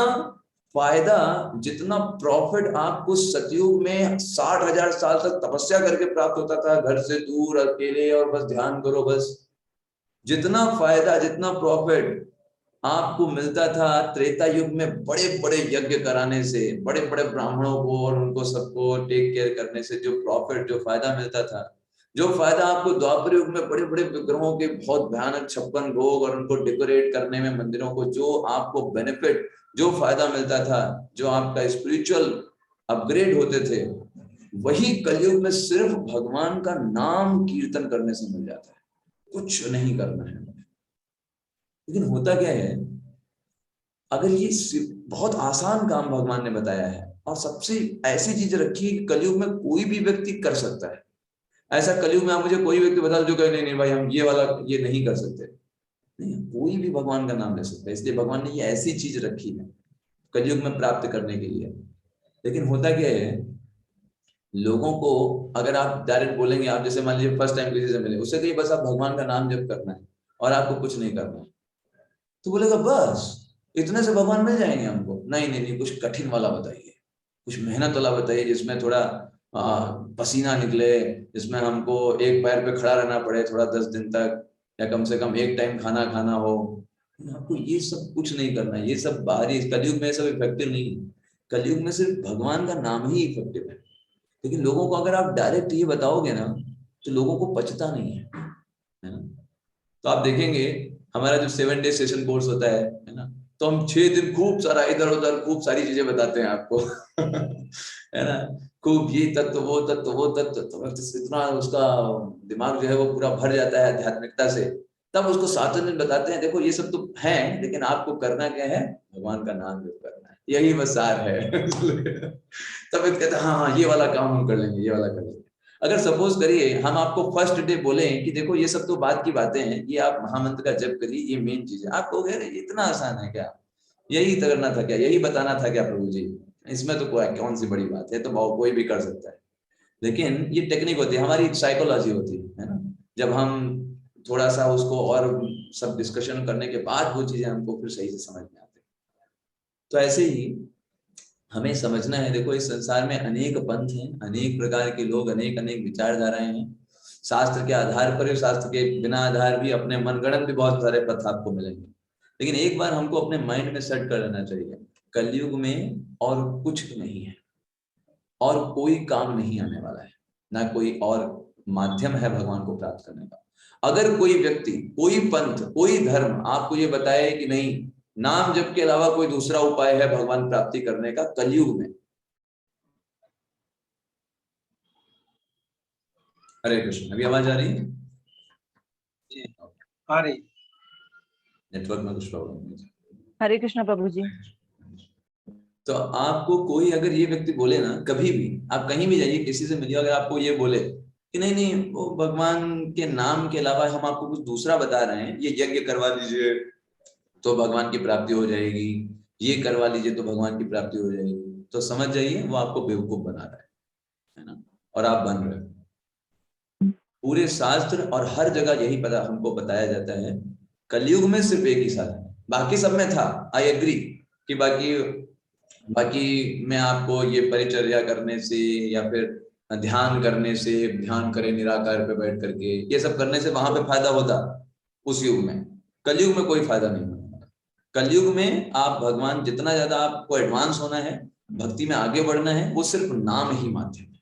फायदा, जितना प्रॉफिट आपको सतयुग में 60,000 साल तक तपस्या करके प्राप्त होता था, घर से दूर अकेले और बस ध्यान करो बस, जितना फायदा, जितना प्रॉफिट आपको मिलता था त्रेता युग में बड़े बड़े यज्ञ कराने से, बड़े बड़े ब्राह्मणों को और उनको सबको टेक केयर करने से, जो प्रॉफिट, जो फायदा मिलता था, जो फायदा आपको द्वापर युग में बड़े बड़े विग्रहों के बहुत भयानक 56 भोग और उनको डेकोरेट करने में मंदिरों को, जो आपको बेनिफिट, जो फायदा मिलता था, जो आपका स्पिरिचुअल अपग्रेड होते थे, वही कलयुग में सिर्फ भगवान का नाम कीर्तन करने से मिल जाता है। कुछ नहीं करना है। लेकिन होता क्या है, अगर ये बहुत आसान काम भगवान ने बताया है और सबसे ऐसी चीज रखी है कि कलयुग में कोई भी व्यक्ति कर सकता है। ऐसा कलयुग में आप मुझे कोई व्यक्ति बता दो जो कहे नहीं नहीं भाई हम ये वाला ये नहीं कर सकते, नहीं, कोई भी भगवान का नाम ले सकता है। इसलिए भगवान ने ये ऐसी चीज रखी है कलयुग में प्राप्त करने के लिए। लेकिन होता क्या है, लोगों को अगर आप डायरेक्ट बोलेंगे, आप जैसे मान लीजिए फर्स्ट टाइम किसी से मिले, उससे कहिए बस आप भगवान का नाम जप करना है और आपको कुछ नहीं करना है, तो बोलेगा बस इतने से भगवान मिल जाएंगे हमको। नहीं नहीं नहीं, कुछ कठिन वाला बताइए। कुछ मेहनत वाला बताइए जिसमें थोड़ा पसीना निकले, जिसमें हमको एक पैर पे खड़ा रहना पड़े थोड़ा 10 दिन तक, या कम से कम एक टाइम खाना खाना हो। आपको ये सब कुछ नहीं करना है, ये सब बाहरी, कलयुग में सब इफेक्टिव नहीं है। कलयुग में सिर्फ भगवान का नाम ही इफेक्टिव है। लेकिन लोगों को अगर आप डायरेक्ट ये बताओगे ना तो लोगों को पचता नहीं है ना। तो आप देखेंगे हमारा जो 7 डे सेशन कोर्स होता है ना, तो हम 6 दिन खूब सारा इधर उधर खूब सारी चीजें बताते हैं आपको है ना, खूब ये तत्व वो तत्व वो तत्व, तो इतना उसका दिमाग जो है वो पूरा भर जाता है आध्यात्मिकता से। तब उसको 7 दिन बताते हैं, देखो ये सब तो है लेकिन आपको करना क्या है, भगवान का नाम जप करना है, यही बस सार है तब कहते हैं हाँ हाँ ये वाला काम हम कर लेंगे, ये वाला कर लेंगे। अगर सपोज करिए हम आपको फर्स्ट डे बोले कि देखो ये सब तो बात की बातें हैं, ये आप महामंत्र का जप करिए, ये मेन चीज है, आप कहोगे अरे इतना आसान है क्या, यही करना था क्या, यही बताना था क्या प्रभु जी, इसमें तो कोई कौन सी बड़ी बात है, तो कोई भी कर सकता है। लेकिन ये टेक्निक होती है, हमारी साइकोलॉजी होती है ना, जब हम थोड़ा सा उसको और सब डिस्कशन करने के बाद वो चीजें हमको फिर सही से समझ में आती है। तो ऐसे ही हमें समझना है, देखो इस संसार में अनेक पंथ हैं, अनेक प्रकार के लोग, अनेक अनेक विचारधाराएं हैं। शास्त्र के आधार पर, शास्त्र के बिना आधार भी, अपने मनगढ़ंत भी बहुत सारे पथ आपको मिलेंगे। लेकिन एक बार हमको अपने माइंड में सेट कर लेना चाहिए, कलयुग में और कुछ नहीं है, और कोई काम नहीं आने वाला है, ना कोई और माध्यम है भगवान को प्राप्त करने का। अगर कोई व्यक्ति, कोई पंथ, कोई धर्म आपको ये बताए कि नहीं नाम जप के अलावा कोई दूसरा उपाय है भगवान प्राप्ति करने का कलयुग में, हरे कृष्ण, अभी आवाज आ रही है? आ रही। नेटवर्क में कुछ प्रॉब्लम है। हरे कृष्ण प्रभु जी। तो आपको कोई अगर ये व्यक्ति बोले ना, कभी भी आप कहीं भी जाइए किसी से मिलिए, अगर आपको ये बोले कि नहीं नहीं वो भगवान के नाम के अलावा हम आपको कुछ दूसरा बता रहे हैं, ये यज्ञ करवा लीजिए तो भगवान की प्राप्ति हो जाएगी, ये करवा लीजिए तो भगवान की प्राप्ति हो जाएगी, तो समझ जाइए वो आपको बेवकूफ बना रहा है ना, और आप बन रहे हो। पूरे शास्त्र और हर जगह यही पता हमको बताया जाता है, कलयुग में सिर्फ एक ही साधन है, बाकी सब में था, आई एग्री कि बाकी मैं आपको ये परिचर्या करने से या फिर ध्यान करने से, ध्यान करें निराकार पे बैठ करके, ये सब करने से वहां पे फायदा होता उस युग में। कलयुग में कोई फायदा नहीं होता। कलयुग में आप भगवान, जितना ज्यादा आपको एडवांस होना है, भक्ति में आगे बढ़ना है, वो सिर्फ नाम ही माध्यम है।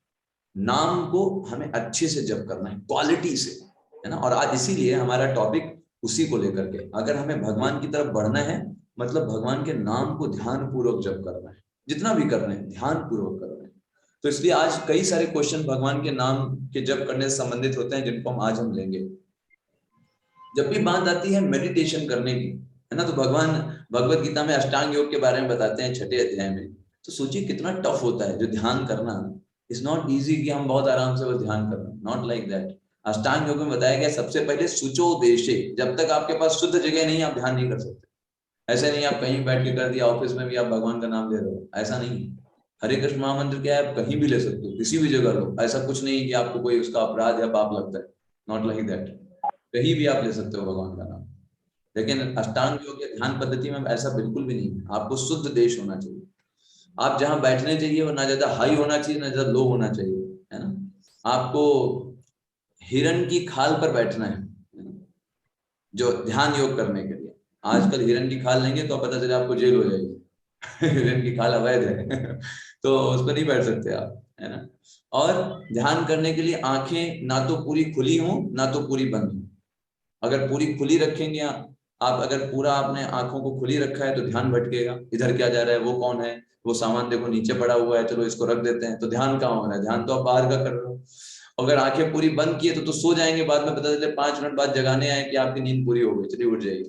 नाम को हमें अच्छे से जप करना है, क्वालिटी से, है ना। और आज इसीलिए हमारा टॉपिक उसी को लेकर के, अगर हमें भगवान की तरफ बढ़ना है मतलब भगवान के नाम को ध्यान पूर्वक जप करना है, जितना भी करना है ध्यान पूर्वक करना है। तो इसलिए आज कई सारे क्वेश्चन भगवान के नाम के जप करने से संबंधित होते हैं, जिनको आज हम लेंगे। जब भी बात आती है मेडिटेशन करने की, है ना, तो भगवान भगवत गीता में अष्टांग योग के बारे में बताते हैं 6ठे अध्याय में। तो सोचिए कितना टफ होता है जो ध्यान करना। इट्स नॉट इजी कि हम बहुत आराम से बस ध्यान करना, नॉट लाइक दैट। अष्टांग योग में बताया गया सबसे पहले सुचो देशे, जब तक आपके पास शुद्ध जगह नहीं आप ध्यान नहीं कर सकते। ऐसे नहीं आप कहीं बैठ के कर दिया, ऑफिस में भी आप भगवान का नाम ले रहे हो, ऐसा नहीं। हरे कृष्ण महामंत्र क्या है, आप कहीं भी ले सकते हो, किसी भी जगह लो, ऐसा कुछ नहीं कि आपको कोई उसका अपराध या पाप लगता है, नॉट लाइक दैट। कहीं भी आप ले सकते हो भगवान का नाम। लेकिन अष्टांग योग या ध्यान पद्धति में ऐसा बिल्कुल भी नहीं है, आपको शुद्ध देश होना चाहिए। आप जहां बैठने चाहिए वो ना ज्यादा हाई होना चाहिए ना ज्यादा लो होना चाहिए, है ना। आपको हिरण की खाल पर बैठना है जो ध्यान योग करने के लिए। आजकल हिरण की खाल लेंगे तो पता चले आपको जेल हो जाएगी हिरण की खाल अवैध है तो उस पर नहीं बैठ सकते आप, है ना। और ध्यान करने के लिए आंखें ना तो पूरी खुली हो ना तो पूरी बंद हो। अगर पूरी खुली रखेंगे आप अगर पूरा आपने आंखों को खुली रखा है तो ध्यान भटकेगा, इधर क्या जा रहा है, वो कौन है, वो सामान देखो नीचे पड़ा हुआ है, चलो इसको रख देते हैं, तो ध्यान कहाँ हो रहा है, ध्यान तो आप बाहर का कर रहे हो। अगर आंखें पूरी बंद की है तो सो जाएंगे, बाद में पता चले 5 मिनट बाद जगाने आए कि आपकी नींद पूरी हो गई, चलिए उठ जाइए।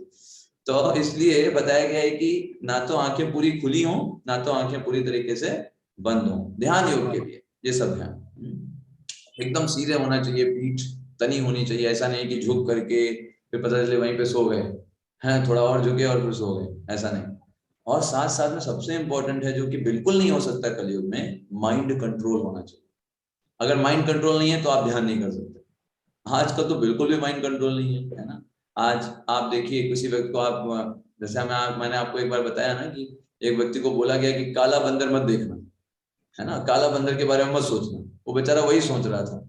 तो इसलिए बताया गया है कि ना तो आंखें पूरी खुली हो ना तो आंखें पूरी तरीके से बंद हो। ध्यान योग के लिए ये सब ध्यान एकदम सीधे होना चाहिए, पीठ तनी होनी चाहिए, ऐसा नहीं कि झुक करके फिर पता चले वहीं पे सो गए हैं, थोड़ा और झुके और फिर सो गए, ऐसा नहीं। और साथ साथ में सबसे इंपॉर्टेंट है जो कि बिल्कुल नहीं हो सकता कलयुग में, माइंड कंट्रोल होना चाहिए। अगर माइंड कंट्रोल नहीं है तो आप ध्यान नहीं कर सकते। आजकल तो बिल्कुल भी माइंड कंट्रोल नहीं है ना। आज आप देखिए किसी व्यक्ति को आप, जैसे मैंने आपको एक बार बताया ना कि एक व्यक्ति को बोला गया कि काला बंदर मत देखना, है ना। काला बंदर के बारे में मत सोचना, वो बेचारा वही सोच रहा था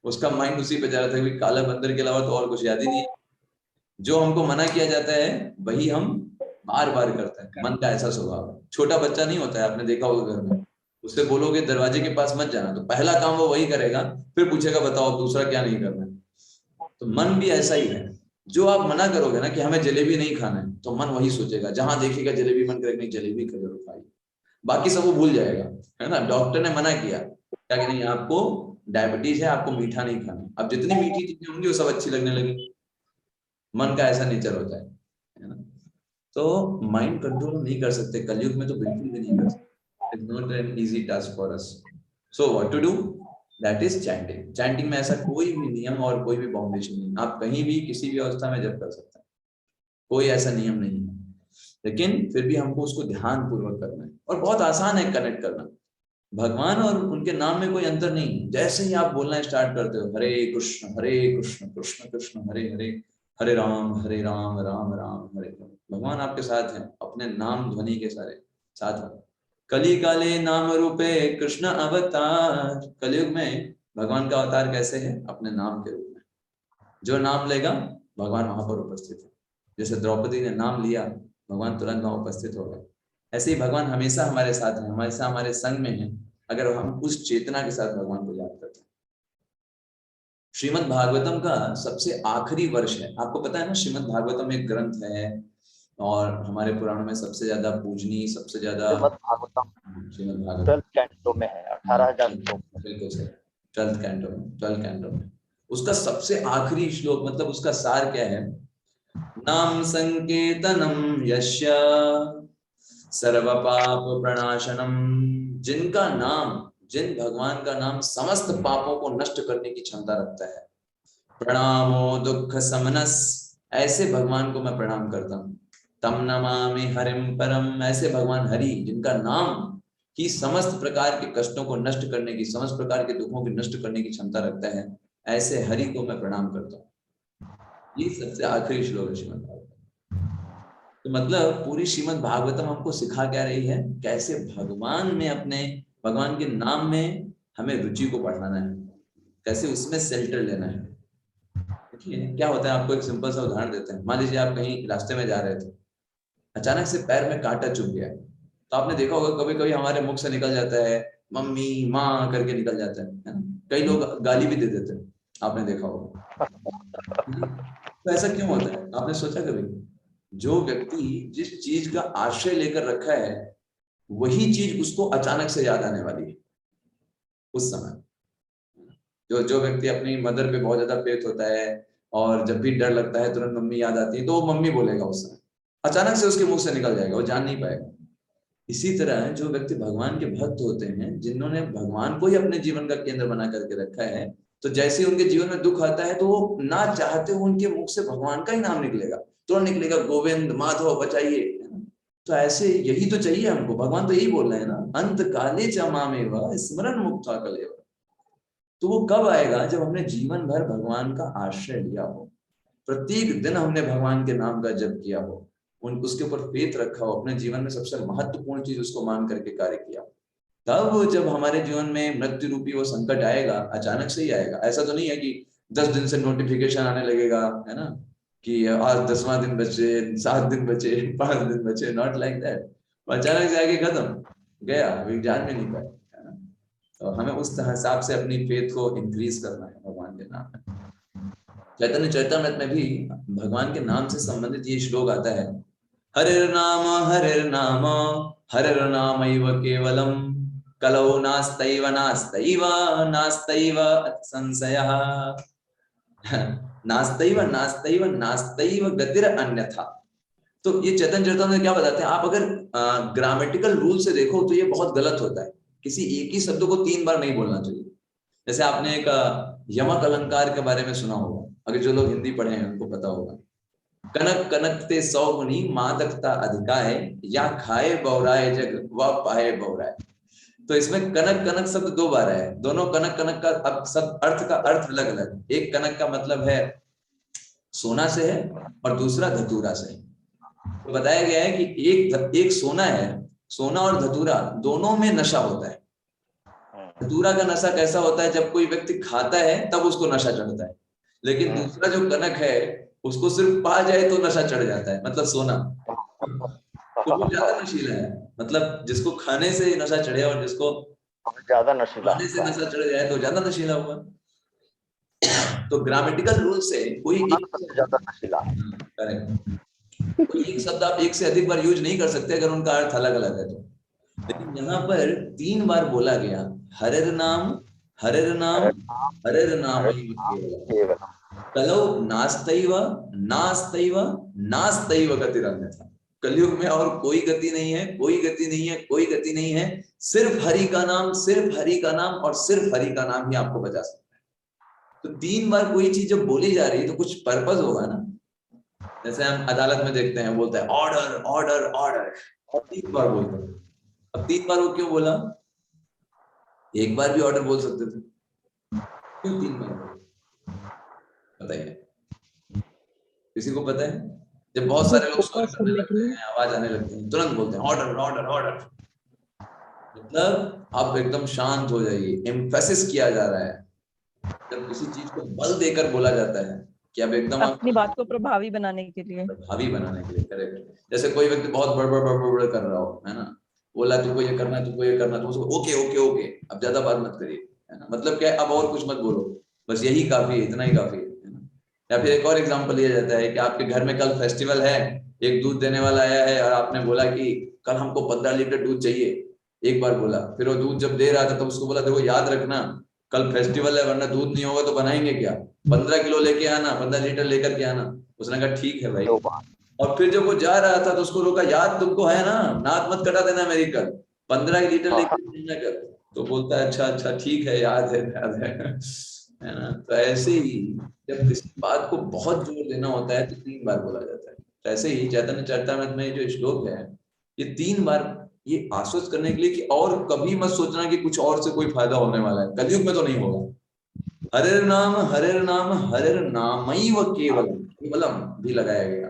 उसका माइंड उसी पे जा रहा था कि काला बंदर के अलावा तो और कुछ याद ही नहीं है। जो हमको मना किया जाता है वही हम बार बार करते हैं, मन का ऐसा स्वभाव है। छोटा बच्चा नहीं होता है, आपने देखा होगा घर में, उससे बोलोगे दरवाजे के पास मत जाना तो पहला काम वो वही करेगा, फिर पूछेगा बताओ दूसरा क्या नहीं करना है। तो मन भी ऐसा ही है, जो आप मना करोगे ना कि हमें जलेबी नहीं खाना है, तो मन वही सोचेगा, जहां देखेगा जलेबी मन करेगा नहीं जलेबी जरूर खाई, बाकी सब वो भूल जाएगा, है ना। डॉक्टर ने मना किया क्या कि नहीं आपको डायबिटीज है, आपको मीठा नहीं खाना, अब जितनी मीठी चीजें होंगी वो सब अच्छी लगने लगी। मन का ऐसा नेचर होता है ना। तो माइंड कंट्रोल नहीं कर सकते कलयुग में, तो बिल्कुल भी नहीं कर सकते। It's not an easy task for us. So what to do, that is chanting. Chanting में ऐसा कोई भी नियम और कोई भी बाउंडेशन नहीं, आप कहीं भी किसी भी अवस्था में जप कर सकते हैं, कोई ऐसा नियम नहीं है। लेकिन फिर भी हमको उसको ध्यान पूर्वक करना है, और बहुत आसान है कनेक्ट करना। भगवान और उनके नाम में कोई अंतर नहीं है। जैसे ही आप बोलना स्टार्ट करते हो हरे कृष्ण कृष्ण कृष्ण हरे हरे, हरे राम राम राम हरे हरे, भगवान आपके साथ हैं, अपने नाम ध्वनि के सारे साथ हैं। कली काले नाम रूपे कृष्ण अवतार, कलयुग में भगवान का अवतार कैसे है, अपने नाम के रूप में। जो नाम लेगा भगवान वहां पर उपस्थित है। जैसे द्रौपदी ने नाम लिया, भगवान तुरंत वहां उपस्थित हो गए। ऐसे ही भगवान हमेशा हमारे साथ है, हमेशा हमारे संग में है, अगर हम उस चेतना के साथ भगवान को याद करते हैं। श्रीमद् भागवतम का सबसे आखिरी वर्ष है, आपको पता है ना, श्रीमद् भागवतम एक ग्रंथ है और हमारे पुराणों में सबसे ज्यादा पूजनीय, सबसे ज्यादा श्रीमद् भागवतम 12 कैंटो में है, 18,000 श्लोक। बिल्कुल सही, 12 कैंटो में उसका सबसे आखिरी श्लोक, मतलब उसका सार क्या है, नाम संकीर्तनम यस्य सर्व पाप प्रणाशनम, जिनका नाम, जिन भगवान का नाम समस्त पापों को नष्ट करने की क्षमता रखता है, प्रणामो दुख समनस, ऐसे भगवान को मैं प्रणाम करता हूँ। तम नमामि हरिम परम, ऐसे भगवान हरि जिनका नाम ही समस्त प्रकार के कष्टों को नष्ट करने की, समस्त प्रकार के दुखों को नष्ट करने की क्षमता रखता है, ऐसे हरि को मैं प्रणाम करता हूँ। ये सबसे आखिरी श्लोक है श्रीमद् भागवतम। तो मतलब पूरी श्रीमद् भागवतम हमको सिखा क्या रही है, कैसे भगवान में, अपने भगवान के नाम में हमें रुचि को बढ़ाना है, कैसे उसमें शेल्टर लेना है। देखिए क्या होता है, आपको एक सिंपल सा उदाहरण देते हैं। मान लीजिए आप कहीं रास्ते में जा रहे थे, अचानक से पैर में कांटा चुभ गया, तो आपने देखा होगा कभी कभी हमारे मुख से निकल जाता है मम्मी माँ करके निकल जाता है ना? कई लोग गाली भी दे देते हैं, आपने देखा होगा। तो ऐसा क्यों होता है, आपने सोचा कभी? जो व्यक्ति जिस चीज का आश्रय लेकर रखा है, वही चीज उसको अचानक से याद आने वाली है उस समय। जो व्यक्ति अपनी मदर पे बहुत ज्यादा फेथ होता है, और जब भी डर लगता है तुरंत मम्मी याद आती है, तो वो मम्मी बोलेगा उस समय, अचानक से उसके मुंह से निकल जाएगा, वो जान नहीं पाएगा। इसी तरह जो व्यक्ति भगवान के भक्त होते हैं, जिन्होंने भगवान को ही अपने जीवन का केंद्र बना करके रखा है, तो जैसे ही उनके जीवन में दुख आता है, तो वो ना चाहते हो उनके मुख से भगवान का ही नाम निकलेगा, तुरंत निकलेगा, गोविंद माधव बचाइए। तो ऐसे यही तो चाहिए हमको, भगवान तो यही बोल रहे हैं ना, अंत काले च मामेव स्मरण मुक्ता कलेव। तो वो कब आएगा, जब हमने जीवन भर भगवान का आश्रय लिया हो, प्रत्येक दिन हमने भगवान के नाम का जप किया हो, उसके ऊपर फेथ रखा हो, अपने जीवन में सबसे महत्वपूर्ण चीज उसको मान करके कार्य किया, तब जब हमारे जीवन में मृत्यु रूपी वो संकट आएगा, अचानक से ही आएगा। ऐसा तो नहीं है कि 10 दिन से नोटिफिकेशन आने लगेगा, है ना, कि आज 10वां दिन बचे, 7 दिन बचे, 5 दिन बचे, नॉट लाइक दैट। अचानक से आके खत्म, गया, अभी जान में नहीं पाए, है ना। तो हमें उस हिसाब से अपनी फेथ को इंक्रीज करना है भगवान के नाम में। चैतन्य चरितमृत में भी भगवान के नाम से संबंधित ये श्लोक आता है, हरिर् नाम हरिर्नामैव केवलम, कलौ नास्तैव नास्तैव नास्तैव संशयः, नास्तैव नास्तैव नास्तैव गतिर् अन्यथा। तो ये चैतन्य चरितमृत में क्या बताते हैं, आप अगर ग्रामेटिकल रूल से देखो तो ये बहुत गलत होता है, किसी एक ही शब्द को 3 बार नहीं बोलना चाहिए। जैसे आपने एक यमक अलंकार के बारे में सुना होगा, अगर जो लोग हिंदी पढ़े हैं उनको पता होगा, कनक कनकते 100 गुनी मादकता अधिका है, या खाए बौराए जग व पाए बौराए। तो इसमें कनक कनक शब्द 2 बार है, दोनों कनक कनक का अब सब अर्थ का अर्थ अलग अलग। एक कनक का मतलब है सोना से है, और दूसरा धतूरा से है। तो बताया गया है कि एक सोना है सोना और धतूरा दोनों में नशा होता है। धतूरा का नशा कैसा होता है, जब कोई व्यक्ति खाता है तब उसको नशा चढ़ता है, लेकिन दूसरा जो कनक है उसको सिर्फ पा जाए तो नशा चढ़ जाता है, मतलब सोना। तो वो ज्यादा नशीला है, मतलब जिसको खाने से नशा चढ़े और जिसको ज्यादा नशीला खाने से नशा चढ़ जाए तो ज्यादा नशीला हुआ। तो ग्रामेटिकल रूल से कोई ज्यादा नशीला। करेक्ट, कोई एक शब्द आप एक से अधिक बार यूज नहीं कर सकते अगर उनका अर्थ अलग अलग है तो। लेकिन यहाँ पर 3 बार बोला गया हरेर नाम हरेर नाम हरेर नाम कलौ नास्तैव नास्तैव नास्तैव गतिरन्यथा। कलयुग में और कोई गति नहीं है, कोई गति नहीं है, कोई गति नहीं है, सिर्फ हरि का नाम, सिर्फ हरि का नाम और सिर्फ हरि का नाम ही आपको बचा सकता है। तो 3 बार कोई चीज जब बोली जा रही है तो कुछ पर्पस होगा ना। जैसे हम अदालत में देखते हैं, बोलते हैं ऑर्डर ऑर्डर ऑर्डर, 3 बार बोलते हैं। अब 3 बार वो क्यों बोला? एक बार भी ऑर्डर बोल सकते थे, क्यों 3 बार? बताइए, किसी को पता है? जब बहुत सारे लोग शोर करने लगते हैं, आवाज आने लगती है, तुरंत बोलते हैं ऑर्डर ऑर्डर ऑर्डर। मतलब आप एकदम शांत हो जाइए, एम्फेसिस किया जा रहा है। जब किसी चीज को बल देकर बोला जाता है कि अब एकदम अपनी बात को प्रभावी बनाने के लिए, प्रभावी बनाने के लिए। करेक्ट। जैसे कोई व्यक्ति बहुत बड़बड़ बड़बड़ कर रहा हो, है ना, बोला तुमको ये करना है, तुमको ये करना, तो उसको ओके ओके ओके, अब ज्यादा बात मत करिए, है ना, मतलब क्या, अब और कुछ मत बोलो, बस यही काफी है, इतना ही काफी है ना। या फिर एक और एग्जांपल लिया जाता है कि आपके घर में कल फेस्टिवल है, एक दूध देने वाला आया है और आपने बोला कि कल हमको 15 लीटर दूध चाहिए। एक बार बोला, फिर वो दूध जब दे रहा था तो उसको बोला देखो याद रखना कल फेस्टिवल है, वरना दूध नहीं होगा तो बनाएंगे क्या, 15 किलो लेके आना, 15 लीटर लेकर के आना। उसने कहा ठीक है भाई। और फिर जब वो जा रहा था तो उसको रोका, याद तुमको है ना, नाक मत कटा देना मेरी, कल 15 लीटर लेकर कर। तो बोलता है अच्छा अच्छा ठीक है, याद है याद है ना। तो ऐसे ही जब किसी बात को बहुत जोर देना होता है तो 3 बार बोला जाता है। तो ऐसे ही चैतन्य चरितामृत में जो श्लोक है ये 3 बार ये आश्वस्त करने के लिए कि और कभी मत सोचना कि कुछ और से कोई फायदा होने वाला है, कलयुग में तो नहीं होगा। हरेर नाम हरेर नाम हरेर नामैव केवलम, केवलम भी लगाया गया।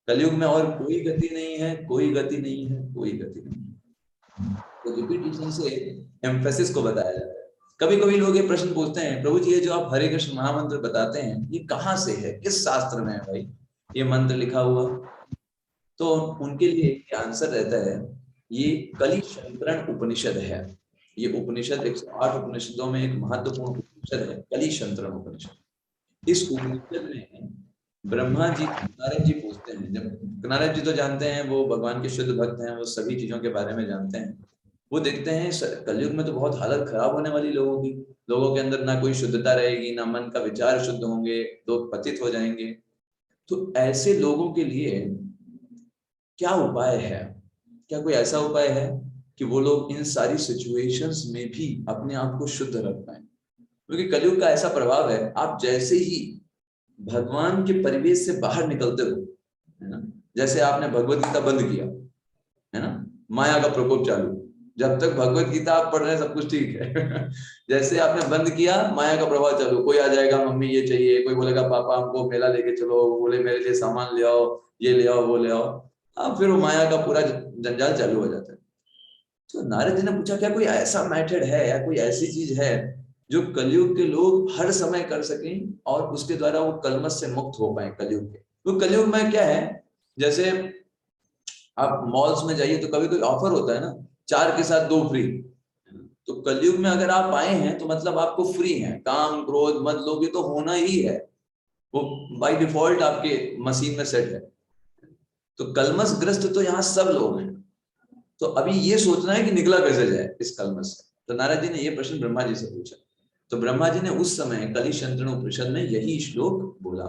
कलयुग में और कोई गति नहीं है, कोई गति नहीं है, कोई गति नहीं है। तो रिपीटिशन से एम्फेसिस को बताया जाता है। कभी कभी लोग ये प्रश्न पूछते हैं, प्रभु जी ये जो आप हरे कृष्ण महामंत्र बताते हैं ये कहाँ से है, किस शास्त्र में है भाई ये मंत्र लिखा हुआ? तो उनके लिए आंसर रहता है ये कली शंकरण उपनिषद है। ये उपनिषद 108 उपनिषदों में एक महत्वपूर्ण उपनिषद है, कली शंकरण उपनिषद। इस उपनिषद में ब्रह्मा जी नारद जी पूछते हैं, जब नारद जी तो जानते हैं वो भगवान के शुद्ध भक्त हैं, वो सभी चीजों के बारे में जानते हैं। वो देखते हैं कलयुग में तो बहुत हालत खराब होने वाली लोगों की, लोगों के अंदर ना कोई शुद्धता रहेगी, ना मन का विचार शुद्ध होंगे, लोग पतित हो जाएंगे। तो ऐसे लोगों के लिए क्या उपाय है? क्या कोई ऐसा उपाय है कि वो लोग इन सारी सिचुएशंस में भी अपने आप को शुद्ध रख पाए? क्योंकि कलयुग का ऐसा प्रभाव है, आप जैसे ही भगवान के परिवेश से बाहर निकलते हो, है ना, जैसे आपने भगवत गीता बंद किया, है ना, माया का प्रकोप चालू, जब तक भगवत गीता आप पढ़ रहे हैं सब कुछ ठीक है जैसे आपने बंद किया माया का प्रभाव चालू, कोई आ जाएगा मम्मी ये चाहिए, कोई बोलेगा पापा हमको मेला लेके चलो, बोले मेरे लिए सामान ले आओ, ये ले आओ वो ले आओ, अब फिर वो माया का पूरा जंजाल चालू हो जाता है। तो नारद जी ने पूछा क्या कोई ऐसा मेथड है या कोई ऐसी चीज है जो कलयुग के लोग हर समय कर सकें और उसके द्वारा वो कलमश से मुक्त हो पाए कलयुग के? तो कलयुग में क्या है, जैसे आप मॉल्स में जाइए तो कभी कोई ऑफर होता है ना, 4 के साथ 2 फ्री। तो कलयुग में अगर आप आए हैं तो मतलब आपको फ्री है, काम क्रोध मत लोगे तो होना ही है, वो बाय डिफॉल्ट आपके मशीन में सेट है। तो कलमश ग्रस्त तो यहाँ सब लोग हैं, तो अभी ये सोचना है कि निकला कैसे जाए इस कलमश से। तो नारद जी ने ये प्रश्न ब्रह्मा जी से पूछा, तो ब्रह्मा जी ने उस समय कली शंकरण उपनिषद में यही श्लोक बोला,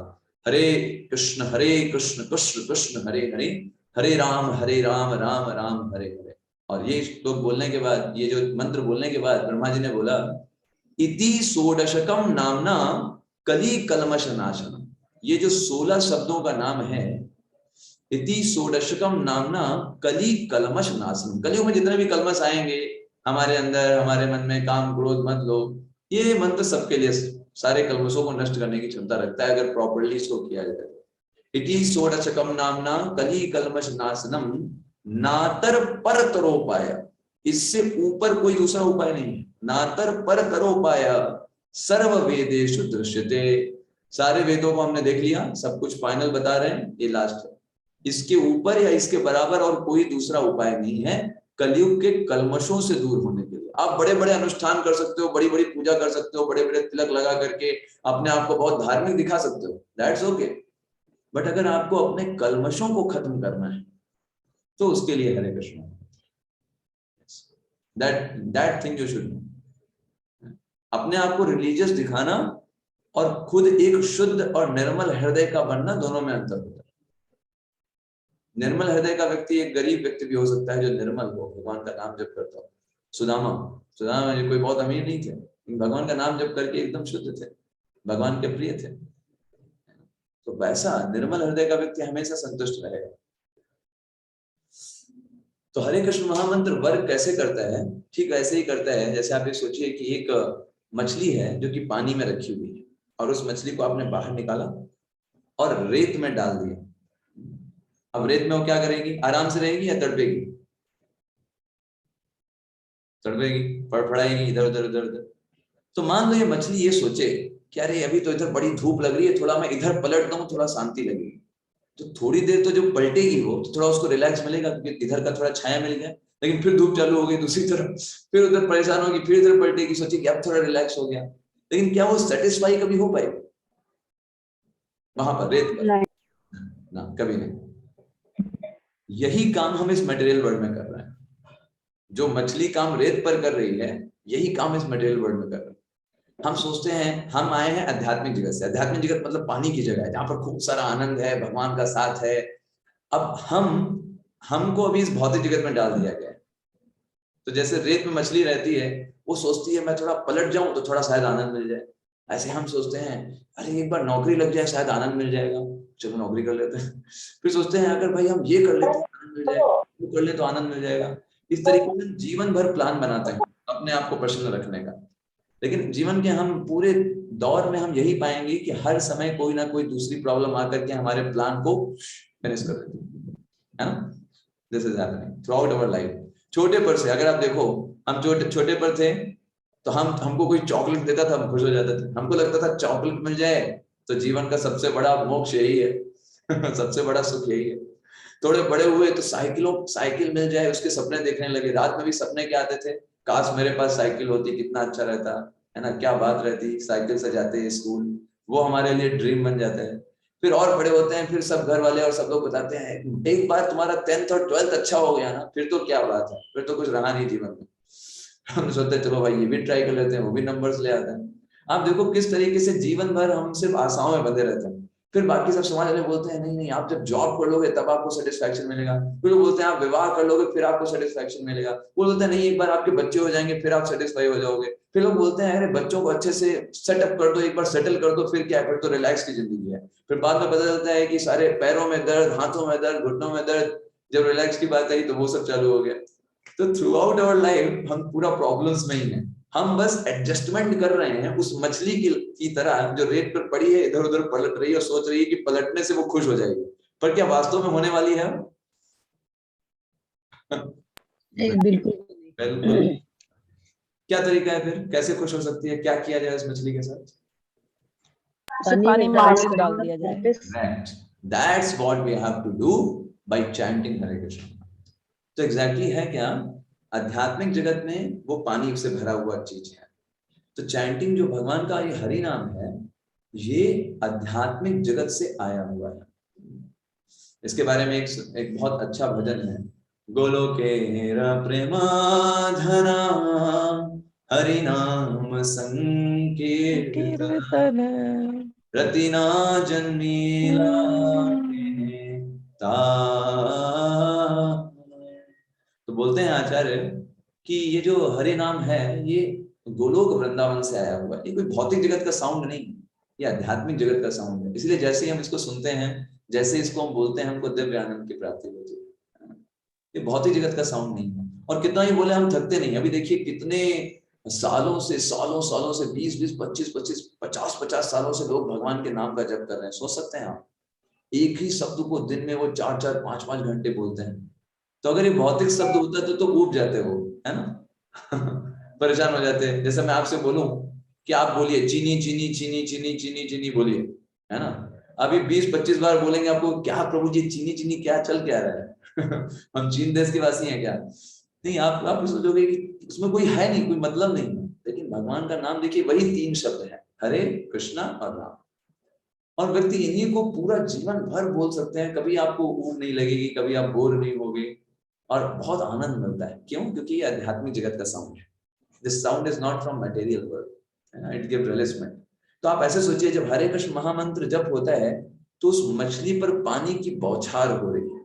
हरे कृष्ण कृष्ण कृष्ण हरे हरे, हरे राम राम राम हरे हरे। और ये श्लोक बोलने के बाद, ये जो मंत्र बोलने के बाद ब्रह्मा जी ने बोला इति षोडशकम नामना कली कलमश नाशनम। ये जो 16 शब्दों का नाम है, इति षोडशकम नामना कली कलमश नाशनम। कलियुग में जितने भी कलमश आएंगे हमारे अंदर, हमारे मन में, काम क्रोध मत लोभ, ये मंत्र सबके लिए सारे कलमशों को नष्ट करने की क्षमता रखता है अगर प्रॉपर्ली इसको किया जाए। इति षोडशकम नामना कली कलमश नाशनम नातर पर तरो पाया, इससे ऊपर कोई दूसरा उपाय नहीं है। नातर पर तरो पाया सर्व वेदेषु दृश्यते, सारे वेदों को हमने देख लिया, सब कुछ फाइनल बता रहे हैं, ये लास्ट है। इसके ऊपर या इसके बराबर और कोई दूसरा उपाय नहीं है कलयुग के कल्मशों से दूर होने के लिए। आप बड़े बड़े अनुष्ठान कर सकते हो, बड़ी बड़ी पूजा कर सकते हो, बड़े बड़े तिलक लगा करके अपने आप को बहुत धार्मिक दिखा सकते हो, दैट्स ओके। बट अगर आपको अपने कल्मशों को खत्म करना है तो उसके लिए Hare Krishna, that thing you should know. अपने आप को रिलीजियस दिखाना और खुद एक शुद्ध और निर्मल हृदय का बनना, दोनों में अंतर होता है। निर्मल हृदय का व्यक्ति एक गरीब व्यक्ति भी हो सकता है जो निर्मल हो, भगवान का नाम जप करता हो। सुदामा कोई बहुत अमीर नहीं थे, भगवान का नाम जप करके एकदम शुद्ध थे, भगवान के प्रिय थे। तो वैसा निर्मल हृदय का व्यक्ति हमेशा संतुष्ट रहेगा। तो हरे कृष्ण महामंत्र वर्क कैसे करता है? ठीक ऐसे ही करता है जैसे आप ये सोचिए कि एक मछली है जो कि पानी में रखी हुई है और उस मछली को आपने बाहर निकाला और रेत में डाल दिया। अब रेत में वो क्या करेगी? आराम से रहेगी या तड़पेगी? तड़पेगी, फड़फड़ाएगी इधर उधर इधर उधर। तो मान लो ये मछली ये सोचे कि अरे अभी तो इधर बड़ी धूप लग रही है, थोड़ा मैं इधर पलट दूं, थोड़ा शांति लगेगी। तो थोड़ी देर तो जो पलटेगी वो तो थोड़ा उसको रिलैक्स मिलेगा क्योंकि इधर का थोड़ा छाया मिल गया, लेकिन फिर धूप चालू हो गई दूसरी तरफ, फिर उधर परेशान होगी, फिर इधर पलटेगी, सोची कि अब थोड़ा रिलैक्स हो गया। लेकिन क्या वो सेटिस्फाई कभी हो पाएगी वहां पर रेत पर? ना, कभी नहीं। यही काम हम इस मटेरियल वर्ल्ड में कर रहे हैं। जो मछली काम रेत पर कर रही है, यही काम इस मटेरियल वर्ल्ड में कर रहे हैं। हम सोचते हैं हम आए हैं आध्यात्मिक जगत से। आध्यात्मिक जगत मतलब पानी की जगह है जहां पर खूब सारा आनंद है, भगवान का साथ है। अब हमको अभी इस भौतिक जगत में डाल दिया गया है। तो जैसे रेत में मछली रहती है, वो सोचती है मैं थोड़ा पलट जाऊं तो थोड़ा शायद आनंद मिल जाए। ऐसे हम सोचते हैं अरे एक बार नौकरी लग जाए शायद आनंद मिल जाएगा, चलो नौकरी कर लेते हैं। फिर सोचते हैं अगर भाई हम ये कर लेते हैं आनंद मिल जाएगा, वो कर ले तो आनंद मिल जाएगा। इस तरीके से जीवन भर प्लान बनाते हैं अपने आप को प्रसन्न रखने का। लेकिन जीवन के हम पूरे दौर में हम यही पाएंगे कि हर समय कोई ना कोई दूसरी प्रॉब्लम आकर के हमारे प्लान को फिनिश कर देती है ना। This is happening through out our life. छोटे पर से अगर आप देखो, हम छोटे पर थे तो हमको कोई चॉकलेट देता था, हम खुश हो जाते थे। हमको लगता था चॉकलेट मिल जाए तो जीवन का सबसे बड़ा मोक्ष यही है सबसे बड़ा सुख यही है। थोड़े बड़े हुए तो साइकिल मिल जाए उसके सपने देखने लगे। रात में भी सपने क्या आते थे, काश मेरे पास साइकिल होती, कितना अच्छा रहता है ना, क्या बात रहती, साइकिल से जाते हैं स्कूल, वो हमारे लिए ड्रीम बन जाता है। फिर और बड़े होते हैं, फिर सब घर वाले और सब लोग बताते हैं एक बार तुम्हारा 10th और 12th अच्छा हो गया ना, फिर तो क्या बात है, फिर तो कुछ रहा नहीं जीवन में। हम सोचते हैं चलो भाई ये भी ट्राई कर लेते हैं, वो भी नंबर्स ले आते हैं। आप देखो किस तरीके से जीवन भर हम सिर्फ आशाओं में बंधे रहते हैं। फिर बाकी सब समाज वाले बोलते हैं नहीं नहीं आप जब जॉब कर लोगे तब आपको सेटिस्फैक्शन मिलेगा। फिर वो बोलते हैं आप विवाह कर लोगे फिर आपको सेटिस्फैक्शन मिलेगा। वो बोलते हैं नहीं एक बार आपके बच्चे हो जाएंगे फिर आप सेटिस्फाई हो जाओगे। फिर लोग बोलते हैं अरे बच्चों को अच्छे से सेटअप कर दो, एक बार सेटल कर दो, फिर क्या, फिर तो रिलैक्स की जिंदगी है। फिर बाद में पता चलता है कि सारे पैरों में दर्द, हाथों में दर्द, घुटनों में दर्द, जब रिलैक्स की बात आई तो वो सब चालू हो गया। तो थ्रू आउट अवर लाइफ हम पूरा प्रॉब्लम्स में ही हैं। हम बस एडजस्टमेंट कर रहे हैं उस मछली की तरह जो रेत पर पड़ी है, इधर उधर पलट रही है और सोच रही है कि पलटने से वो खुश हो जाएगी। पर क्या वास्तव में होने वाली है? बिल्कुल। क्या तरीका है फिर, कैसे खुश हो सकती है? क्या किया जाए उस मछली के साथ? पानी में डाल दिया जाए। That's what we have to do by chanting Hare Krishna. तो एग्जैक्टली है क्या, आध्यात्मिक जगत में वो पानी से भरा हुआ चीज है। तो चैंटिंग जो भगवान का ये हरि नाम है, ये आध्यात्मिक जगत से आया हुआ है। इसके बारे में एक बहुत अच्छा भजन है, गोलोकेरा प्रेमाधना हरि नाम संकीर्तन रतिना जन्मीला तो बोलते हैं आचार्य कि ये जो हरि नाम है ये गोलोक वृंदावन से आया हुआ है। ये कोई भौतिक जगत का साउंड नहीं, ये आध्यात्मिक जगत का साउंड है। इसलिए जैसे ही हम इसको सुनते हैं, जैसे इसको हम बोलते हैं, हमको दिव्य आनंद की प्राप्ति होती है। ये भौतिक जगत का साउंड नहीं है। और कितना ही बोले हम थकते नहीं। अभी देखिए कितने सालों से 20-20, 25-25, 50-50 सालों से लोग भगवान के नाम का जप कर रहे हैं। सोच सकते हैं आप, एक ही शब्द को दिन में वो 4-4, 5-5 घंटे बोलते हैं। तो अगर ये भौतिक शब्द होता तो ऊब जाते हो, है ना परेशान हो जाते हैं। जैसे मैं आपसे बोलूं कि आप बोलिए चीनी चीनी चीनी चीनी चीनी चीनी बोलिए, है ना, अभी 20-25 बार बोलेंगे आपको, क्या प्रभु जी चीनी चीनी क्या चल क्या रहा है हम चीन देश के वासी हैं क्या? नहीं, आप सोचोगे कि उसमें कोई है नहीं, कोई मतलब नहीं है। लेकिन भगवान का नाम देखिए, वही 3 शब्द है, हरे कृष्णा और राम, और व्यक्ति इन्हीं को पूरा जीवन भर बोल सकते हैं, कभी आपको ऊब नहीं लगेगी, कभी आप बोर नहीं होगे, और बहुत आनंद मिलता है। क्यों? क्योंकि ये आध्यात्मिक जगत का साउंड है। This sound is not from material world, it gives reliefment. तो आप ऐसे सोचिए, जब हरे कृष्ण महामंत्र जप होता है तो उस मछली पर पानी की बौछार हो रही है।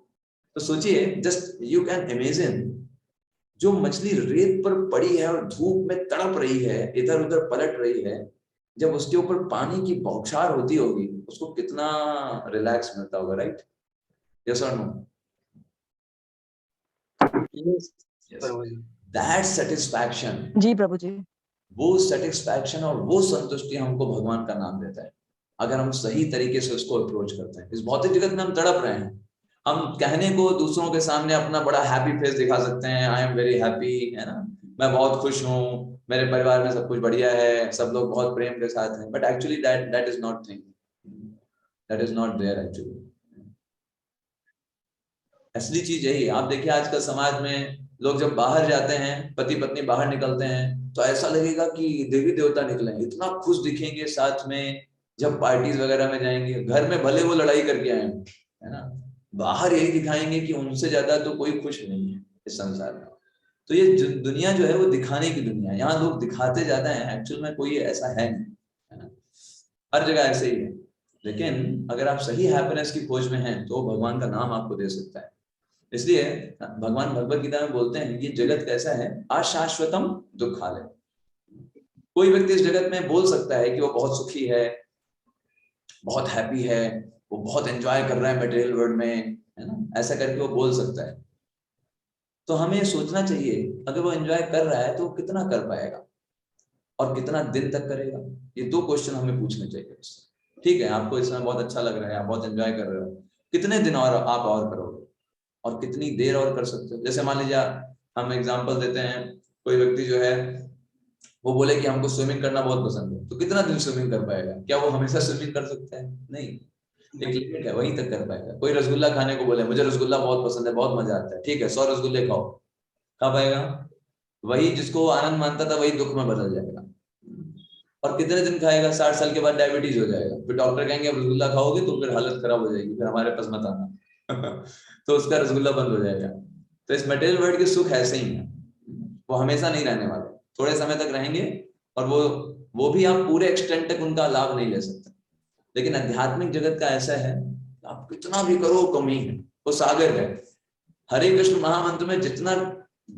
तो सोचिए, जस्ट यू कैन इमेजिन, जो मछली रेत पर पड़ी है और धूप में तड़प रही है, इधर उधर पलट रही है, जब उसके ऊपर पानी की बौछार होती होगी, उसको कितना रिलैक्स मिलता होगा, राइट? यस और नो? दैट सेटिस्फैक्शन, जी प्रभु जी। वो सेटिस्फैक्शन और वो संतुष्टि हमको भगवान का नाम देता है, अगर हम सही तरीके से उसको अप्रोच करते हैं। इस भौतिक जगत में हम तड़प रहे हैं, हम कहने को दूसरों के सामने अपना बड़ा हैप्पी फेस दिखा सकते हैं, आई एम वेरी हैप्पी, है ना, मैं बहुत खुश हूँ, मेरे परिवार में सब कुछ बढ़िया है, सब लोग बहुत प्रेम के साथ हैं, but actually that is not thing, that is not there actually. असली चीज यही है। आप देखिए आजकल समाज में लोग जब बाहर जाते हैं, पति पत्नी बाहर निकलते हैं, तो ऐसा लगेगा कि देवी देवता निकले, इतना खुश दिखेंगे साथ में, जब पार्टीज वगैरह में जाएंगे। घर में भले वो लड़ाई करके आए, है ना, बाहर यही दिखाएंगे कि उनसे ज्यादा तो कोई खुश नहीं है इस संसार में। तो ये दुनिया जो है वो दिखाने की दुनिया है, यहाँ लोग दिखाते ज्यादा हैं, एक्चुअल में कोई ऐसा है नहीं, है ना, हर जगह ऐसे ही है। लेकिन अगर आप सही हैप्पीनेस की खोज में हैं तो भगवान का नाम आपको दे सकता है। इसलिए भगवान भगवत गीता में बोलते हैं, ये जगत कैसा है, अशाश्वतम दुखालय। कोई व्यक्ति इस जगत में बोल सकता है कि वो बहुत सुखी है, बहुत हैप्पी है, वो बहुत एंजॉय कर रहा है मटेरियल वर्ल्ड में, है ना, ऐसा करके वो बोल सकता है। तो हमें ये सोचना चाहिए, अगर वो एंजॉय कर रहा है तो वो कितना कर पाएगा और कितना दिन तक करेगा। ये 2 क्वेश्चन हमें पूछने चाहिए उससे। ठीक है, आपको इसमें बहुत अच्छा लग रहा है, आप बहुत एंजॉय कर रहे हो, कितने दिन और आप और करोगे और कितनी देर और कर सकते हो? जैसे मान लीजिए हम एग्जांपल देते हैं, कोई व्यक्ति जो है वो बोले कि हमको स्विमिंग करना बहुत पसंद है, तो कितना दिन स्विमिंग कर पाएगा? क्या वो हमेशा स्विमिंग कर सकता है? नहीं, एक लिमिट है, वहीं तक कर पाएगा। कोई रसगुल्ला खाने को बोले, मुझे रसगुल्ला बहुत पसंद है, बहुत मजा आता है, ठीक है 100 रसगुल्ले खाओ, खा पाएगा? वही जिसको आनंद मानता था वही दुख में बदल जाएगा। और कितने दिन खाएगा? 60 साल के बाद डायबिटीज हो जाएगा, फिर डॉक्टर कहेंगे अब रसगुल्ला खाओगे तो फिर हालत खराब हो जाएगी, फिर हमारे पास मत आना तो उसका रसगुल्ला बंद हो जाएगा। तो इस मटेरियल वर्ल्ड के सुख ऐसे ही है, वो हमेशा नहीं रहने वाले, थोड़े समय तक रहेंगे, और वो भी आप पूरे एक्सटेंट तक उनका लाभ नहीं ले सकते। लेकिन आध्यात्मिक जगत का ऐसा है, आप कितना भी करो कमी है, वो सागर है। हरे कृष्ण महामंत्र में जितना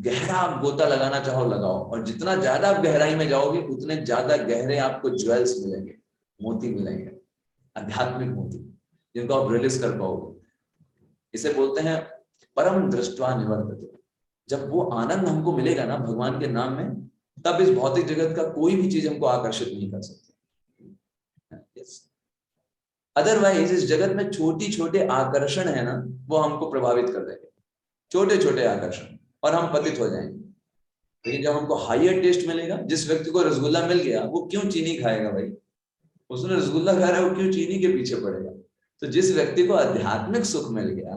गहरा आप गोता लगाना चाहो लगाओ, और जितना ज्यादा आप गहराई में जाओगे उतने ज्यादा गहरे आपको ज्वेल्स मिलेंगे, मोती मिलेंगे, आध्यात्मिक मोती, जिनको आप रिलीज कर पाओगे। इसे बोलते हैं परम दृष्टवा निवर्तते। जब वो आनंद हमको मिलेगा ना भगवान के नाम में, तब इस भौतिक जगत का कोई भी चीज हमको आकर्षित नहीं कर सकती। अदरवाइज इस जगत में छोटी छोटे आकर्षण है ना, वो हमको प्रभावित कर देंगे, छोटे छोटे आकर्षण, और हम पतित हो जाएंगे। लेकिन जब हमको हायर टेस्ट मिलेगा, जिस व्यक्ति को रसगुल्ला मिल गया वो क्यों चीनी खाएगा भाई? उसने रसगुल्ला खा रहा है, वो क्यों चीनी के पीछे पड़ेगा? तो जिस व्यक्ति को आध्यात्मिक सुख मिल गया,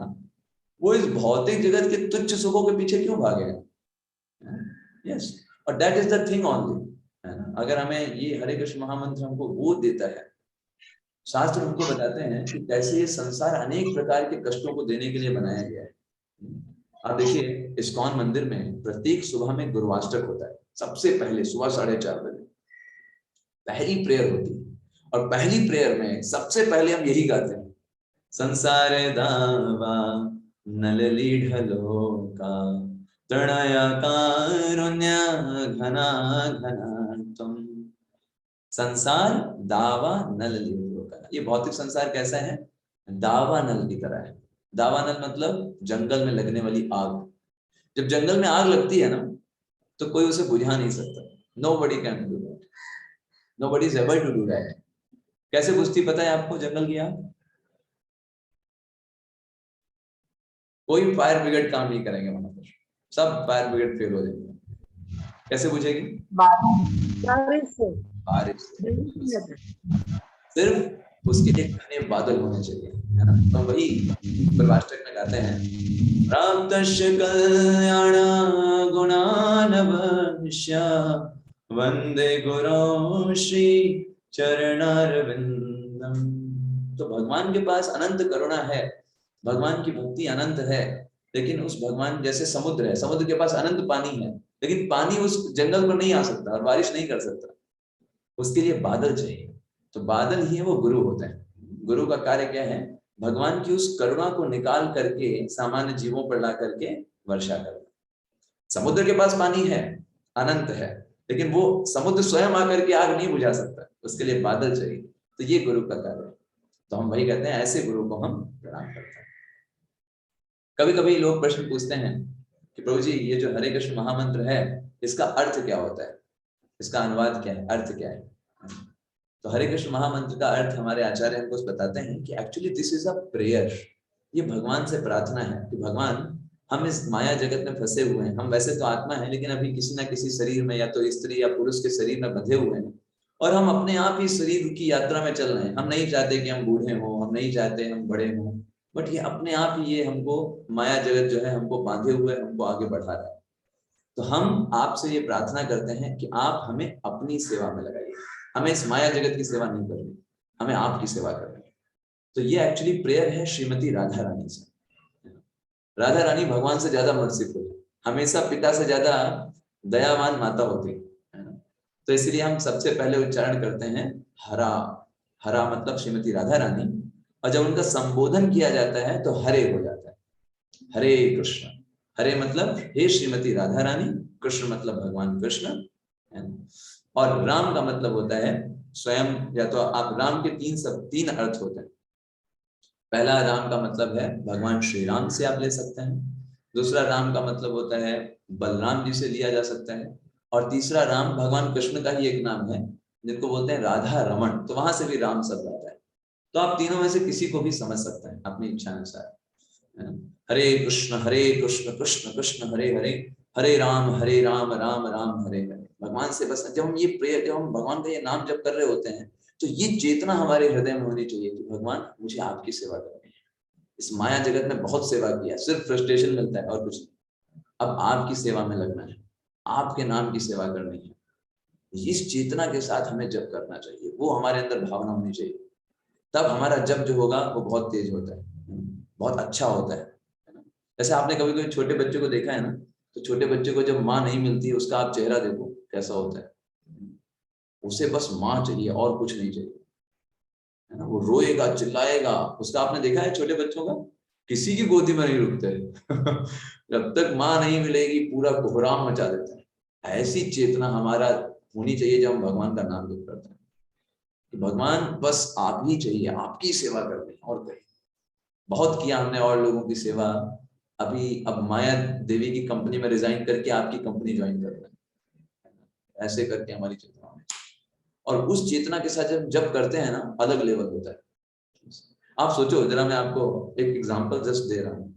वो इस भौतिक जगत के तुच्छ सुखों के पीछे क्यों भागेगा? यस, और that is the thing only, है ना। अगर हमें ये हरे कृष्ण महामंत्र हमको वो देता है, शास्त्र हमको बताते हैं कि कैसे ये संसार अनेक प्रकार के कष्टों को देने के लिए बनाया गया है। आप देखिए इस्कॉन मंदिर में प्रत्येक सुबह में गुरुवाष्टक होता है, सबसे पहले सुबह 4:30 बजे पहली प्रेयर होती है, और पहली प्रेयर में सबसे पहले हम यही गाते हैं, संसार दावा नलली ढलोका तृणय कारुण्य घना घना तुम। संसार दावा नल ढलोका, ये भौतिक संसार कैसा है? दावा नल की तरह है। दावा नल मतलब जंगल में लगने वाली आग। जब जंगल में आग लगती है ना, तो कोई उसे बुझा नहीं सकता। Nobody can do that. Nobody is able to do that. कैसे बुझती पता है आपको जंगल की आग? कोई फायर ब्रिगेड काम नहीं करेंगे वहां पर, सब फायर ब्रिगेड फेल हो जाएंगे। कैसे बुझेगी? बारिश से। सिर्फ उसके लिए घने बादल होने चाहिए, है ना। तो वही प्रभाष्टक में गाते हैं, प्राप्तस्य कल्याण गुणानवश्य वंदे गुरु श्री चरणारविंदम। तो भगवान के पास अनंत करुणा है, भगवान की भक्ति अनंत है, लेकिन उस भगवान जैसे समुद्र है, समुद्र के पास अनंत पानी है, लेकिन पानी उस जंगल पर नहीं आ सकता और बारिश नहीं कर सकता, उसके लिए बादल चाहिए। तो बादल ही है वो गुरु होते हैं। गुरु का कार्य क्या है? भगवान की उस करुणा को निकाल करके सामान्य जीवों पर ला करके वर्षा करना। समुद्र के पास पानी है, अनंत है, लेकिन वो समुद्र स्वयं आकर के आग नहीं बुझा सकता, उसके लिए बादल चाहिए। तो ये गुरु का कार्य है। तो हम वही कहते हैं, ऐसे गुरु को हम प्रणाम करते हैं। कभी कभी लोग प्रश्न पूछते हैं कि प्रभु जी, ये जो हरे कृष्ण महामंत्र है, इसका अर्थ क्या होता है, इसका अनुवाद क्या है, अर्थ क्या है? तो हरे कृष्ण महामंत्र का अर्थ हमारे आचार्य हमको बताते हैं कि actually this is a prayer. ये भगवान से प्रार्थना है कि भगवान, हम इस माया जगत में फंसे हुए हैं, हम वैसे तो आत्मा है, लेकिन अभी किसी ना किसी शरीर में, या तो स्त्री या पुरुष के शरीर में बंधे हुए हैं, और हम अपने आप ही शरीर की यात्रा में चल रहे हैं। हम नहीं चाहते कि हम बूढ़े हों, हम नहीं चाहते हम बड़े हों, बट ये अपने आप ही ये हमको माया जगत जो है हमको बांधे हुए, हमको आगे बढ़ा रहा है। तो हम आपसे ये प्रार्थना करते हैं कि आप हमें अपनी सेवा में लगाइए, हमें इस माया जगत की सेवा नहीं करनी, हमें आपकी सेवा करनी। तो ये एक्चुअली प्रेयर है श्रीमती राधा रानी से। राधा रानी भगवान से ज्यादा मर्सीफुल है, हमेशा पिता से ज्यादा दयावान माता होती है ना। तो इसलिए हम सबसे पहले उच्चारण करते हैं हरा। हरा मतलब श्रीमती राधा रानी, और जब उनका संबोधन किया जाता है तो हरे हो जाता है, हरे कृष्ण। हरे मतलब हे श्रीमती राधा रानी, कृष्ण मतलब भगवान कृष्ण, और राम का मतलब होता है स्वयं, या तो आप राम के तीन अर्थ होते हैं। पहला राम का मतलब है भगवान श्री राम से आप ले सकते हैं, दूसरा राम का मतलब होता है बलराम जी से लिया जा सकता है, और तीसरा राम भगवान कृष्ण का ही एक नाम है जिनको बोलते हैं राधा रमण, तो वहां से भी राम शब्द आता है। तो आप तीनों में से किसी को भी समझ सकते हैं अपनी इच्छा अनुसार। हरे कृष्ण कृष्ण कृष्ण हरे हरे, हरे राम राम राम हरे हरे। भगवान से बस जब हम ये प्रेयर, जब हम भगवान का ये नाम जब कर रहे होते हैं, तो ये चेतना हमारे हृदय में होनी चाहिए कि भगवान मुझे आपकी सेवा करनी है। इस माया जगत में बहुत सेवा किया, सिर्फ फ्रस्ट्रेशन मिलता है और कुछ नहीं। अब आपकी सेवा में लगना है, आपके नाम की सेवा करनी है। इस चेतना के साथ हमें जप करना चाहिए, वो हमारे अंदर भावना होनी चाहिए। तब हमारा जप जो होगा वो बहुत तेज होता है, बहुत अच्छा होता है। जैसे आपने कभी कभी छोटे बच्चे को देखा है ना, तो छोटे बच्चे को जब माँ नहीं मिलती, उसका आप चेहरा देखो कैसा होता है। उसे बस माँ चाहिए और कुछ नहीं चाहिए, है ना। वो रोएगा, चिल्लाएगा। उसका आपने देखा है छोटे बच्चों का, किसी की गोदी में नहीं रुकते जब तक माँ नहीं मिलेगी पूरा कोहराम मचा देता है। ऐसी चेतना हमारा होनी चाहिए जब हम भगवान का नाम जप करते हैं कि भगवान बस आप ही चाहिए, आपकी सेवा करनी और कहीं। बहुत किया हमने और लोगों की सेवा, अब माया देवी की कंपनी में रिजाइन करके आपकी कंपनी ज्वाइन कर रहे हैं। ऐसे करके हमारी चेतना में, और उस चेतना के साथ जब करते हैं ना, अलग लेवल होता है। आप सोचो जरा, मैं आपको एक एग्जांपल जस्ट दे रहा हूं।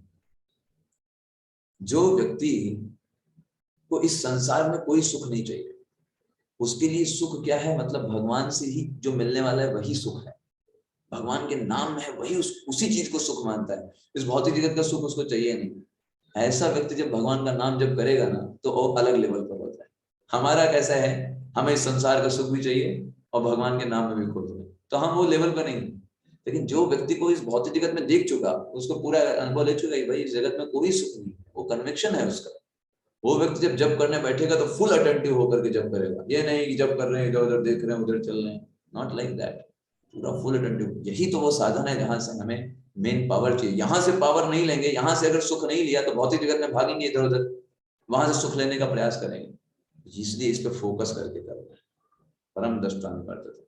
जो व्यक्ति को इस संसार में कोई सुख नहीं चाहिए, उसके लिए सुख क्या है? मतलब भगवान से ही जो मिलने वाला है वही सुख है, भगवान के नाम में है वही, उसी चीज को सुख मानता है। इस भौतिक जगत का सुख उसको चाहिए नहीं। ऐसा व्यक्ति जब भगवान का नाम जब करेगा ना, तो वो अलग लेवल पर होता है। हमारा कैसा है, हमें इस संसार का सुख भी चाहिए और भगवान के नाम में भी खो दो, तो हम वो लेवल पर नहीं। लेकिन जो व्यक्ति को इस भौतिक जगत में देख चुका, उसको पूरा अनुभव ले चुका, भाई इस जगत में कोई सुख नहीं, वो कन्विक्शन है उसका। वो व्यक्ति जब जब करने बैठेगा तो फुल अटेंटिव होकर के जब करेगा, ये नहीं कि जब कर रहे हैं इधर उधर देख रहे हैं, उधर चल रहे हैं, नॉट लाइक दैट, पूरा फुल अटेंटिव। यही तो वो साधन है जहां से हमें मेन पावर चाहिए। यहाँ से पावर नहीं लेंगे, यहाँ से अगर सुख नहीं लिया तो भौतिक जगत में भागेंगे इधर उधर, वहां से सुख लेने का प्रयास करेंगे। इसलिए इस पर फोकस करके करना है। परम दृष्टांत करते थे।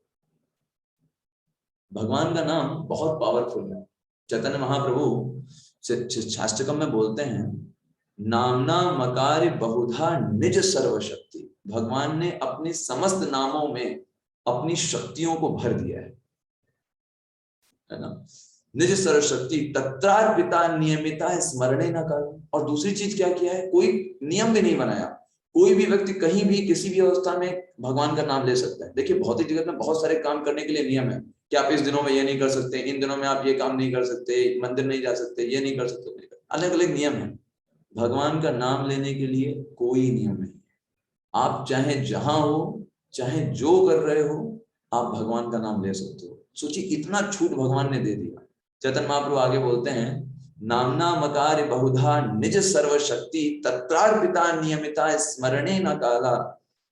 भगवान का नाम बहुत पावरफुल है। चैतन्य महाप्रभु शास्त्रकम में बोलते हैं, नामना मकार बहुधा निज सर्वशक्ति। भगवान ने अपने समस्त नामों में अपनी शक्तियों को भर दिया है ना। निज सर्वशक्ति तत्रार्पिता नियमिता स्मरणे न कर। और दूसरी चीज क्या किया है, कोई नियम भी नहीं बनाया। कोई भी व्यक्ति कहीं भी किसी भी अवस्था में भगवान का नाम ले सकता है। देखिए भौतिक जगत में बहुत सारे काम करने के लिए नियम है कि आप इस दिनों में ये नहीं कर सकते, इन दिनों में आप ये काम नहीं कर सकते, मंदिर नहीं जा सकते, ये नहीं कर सकते, अलग अलग नियम है। भगवान का नाम लेने के लिए कोई नियम नहीं। आप चाहे जहां हो, चाहे जो कर रहे हो, आप भगवान का नाम ले सकते हो। सोचिए इतना छूट भगवान ने दे दिया। चैतन्य महाप्रभु आगे बोलते हैं, नामना मकार बहुधा निज सर्वशक्ति तत्रार्पिता नियमिता स्मरणे न काला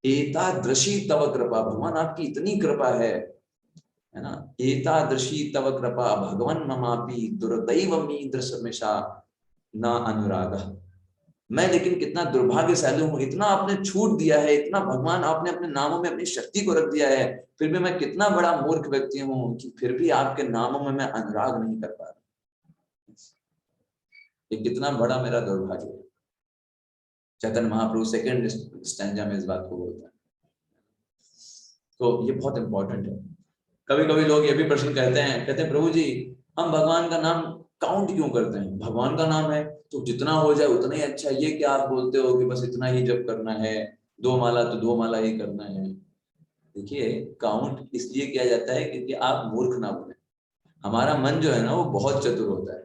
एतादृशी तव कृपा। भगवान आपकी इतनी कृपा है ना, एतादृशी तव कृपा भगवान ममापि दुर्दैवमीदृशमिषा न अनुराग। मैं लेकिन कितना दुर्भाग्यशाली हूं, इतना आपने छूट दिया है, इतना भगवान आपने अपने नामों में अपनी शक्ति को रख दिया है, फिर भी मैं कितना बड़ा मूर्ख व्यक्ति हूं कि फिर भी आपके नामों में मैं अनुराग नहीं कर पा रहा। ये कितना बड़ा मेरा दुर्भाग्य है। चैतन्य महाप्रभु सेकंड स्टैंजा में इस बात को बोलता है। तो ये बहुत इंपॉर्टेंट है। कभी कभी लोग ये भी प्रश्न कहते हैं प्रभु जी हम भगवान का नाम काउंट क्यों करते हैं, भगवान का नाम है तो जितना हो जाए उतना ही अच्छा। ये क्या आप बोलते हो कि बस इतना ही जप करना है, 2 माला तो 2 माला ही करना है। देखिए काउंट इसलिए किया जाता है क्योंकि आप मूर्ख ना बने। हमारा मन जो है ना वो बहुत चतुर होता है।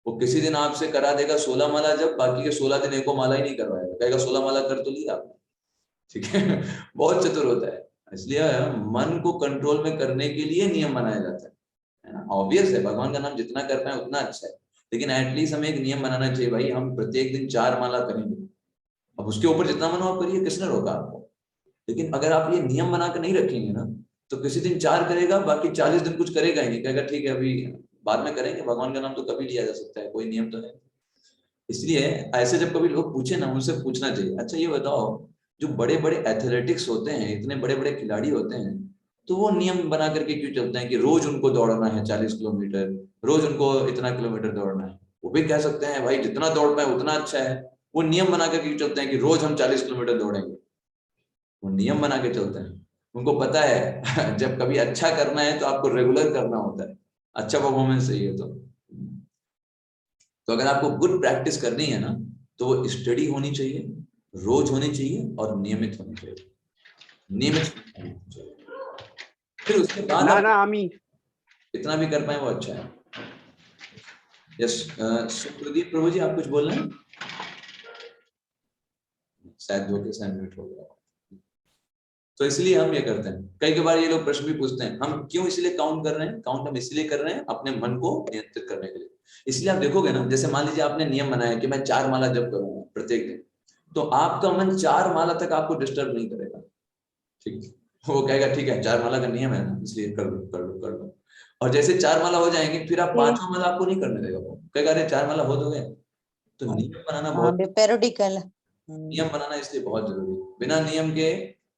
वो किसी दिन आपसे करा देगा 16 माला जब, बाकी के 16 दिन एको माला ही नहीं करवाएगा, कहेगा 16 माला कर तो लिया आपने, ठीक है। बहुत चतुर होता है। इसलिए मन को कंट्रोल में करने के लिए नियम बनाया जाता है ना। ऑब्वियस है भगवान का नाम जितना कर पाए उतना अच्छा है, लेकिन एटलीस्ट हमें एक नियम बनाना चाहिए, भाई हम प्रत्येक दिन 4 माला करेंगे। अब उसके ऊपर जितना मन हो आप करिए, किसने रोका आपको। लेकिन अगर आप ये नियम बनाकर नहीं रखेंगे ना, तो किसी दिन 4 करेगा, बाकी 40 दिन कुछ करेगा ही नहीं, कहेगा ठीक है अभी बाद में करेंगे, भगवान का नाम तो कभी लिया जा सकता है, कोई नियम तो है। इसलिए ऐसे जब कभी लोग पूछे ना, उनसे पूछना चाहिए, अच्छा ये बताओ जो बड़े बड़े एथलेटिक्स होते हैं, इतने बड़े बड़े खिलाड़ी होते हैं, तो वो नियम बना करके क्यों चलते हैं कि रोज उनको दौड़ना है 40 किलोमीटर, रोज उनको इतना किलोमीटर दौड़ना है। वो भी कह सकते हैं भाई जितना दौड़ पाए उतना अच्छा है। वो नियम बना करके क्यों चलते हैं कि रोज हम 40 किलोमीटर दौड़ेंगे। वो नियम बना के चलते हैं, उनको पता है जब कभी अच्छा करना है तो आपको रेगुलर करना होता है, अच्छा परफॉर्मेंस चाहिए तो अगर आपको गुड प्रैक्टिस करनी है ना, तो वो स्टडी होनी चाहिए, रोज होनी चाहिए और नियमित होनी चाहिए, नियमित होनी चाहिए। फिर उसके बाद आप इतना भी कर पाए वो अच्छा है। यस सुप्रदीप प्रभु जी आप कुछ बोल रहे हैं, शायद धोखे से अनम्यूट हो गया। तो इसलिए हम ये करते हैं। कई बार ये लोग प्रश्न भी पूछते हैं हम क्यों इसलिए काउंट कर रहे हैं। काउंट हम इसलिए कर रहे हैं अपने मन को नियंत्रित करने के लिए। इसलिए आप देखोगे ना, जैसे मान लीजिए आपने नियम बनाया कि मैं 4 माला जप करूंगा प्रत्येक दिन, तो आपका मन 4 माला तक आपको डिस्टर्ब नहीं करेगा, ठीक है। वो कहेगा ठीक है 4 माला का नियम है ना, इसलिए कर लो कर लो कर लो। और जैसे 4 माला हो जाएंगे फिर आप 5वां माला आपको नहीं करने देगा, वो कहेगा अरे 4 माला हो तो गए। तो नियम बनाना बहुत पेरियोडिकल नियम बनाना इसलिए बहुत जरूरी है। बिना नियम के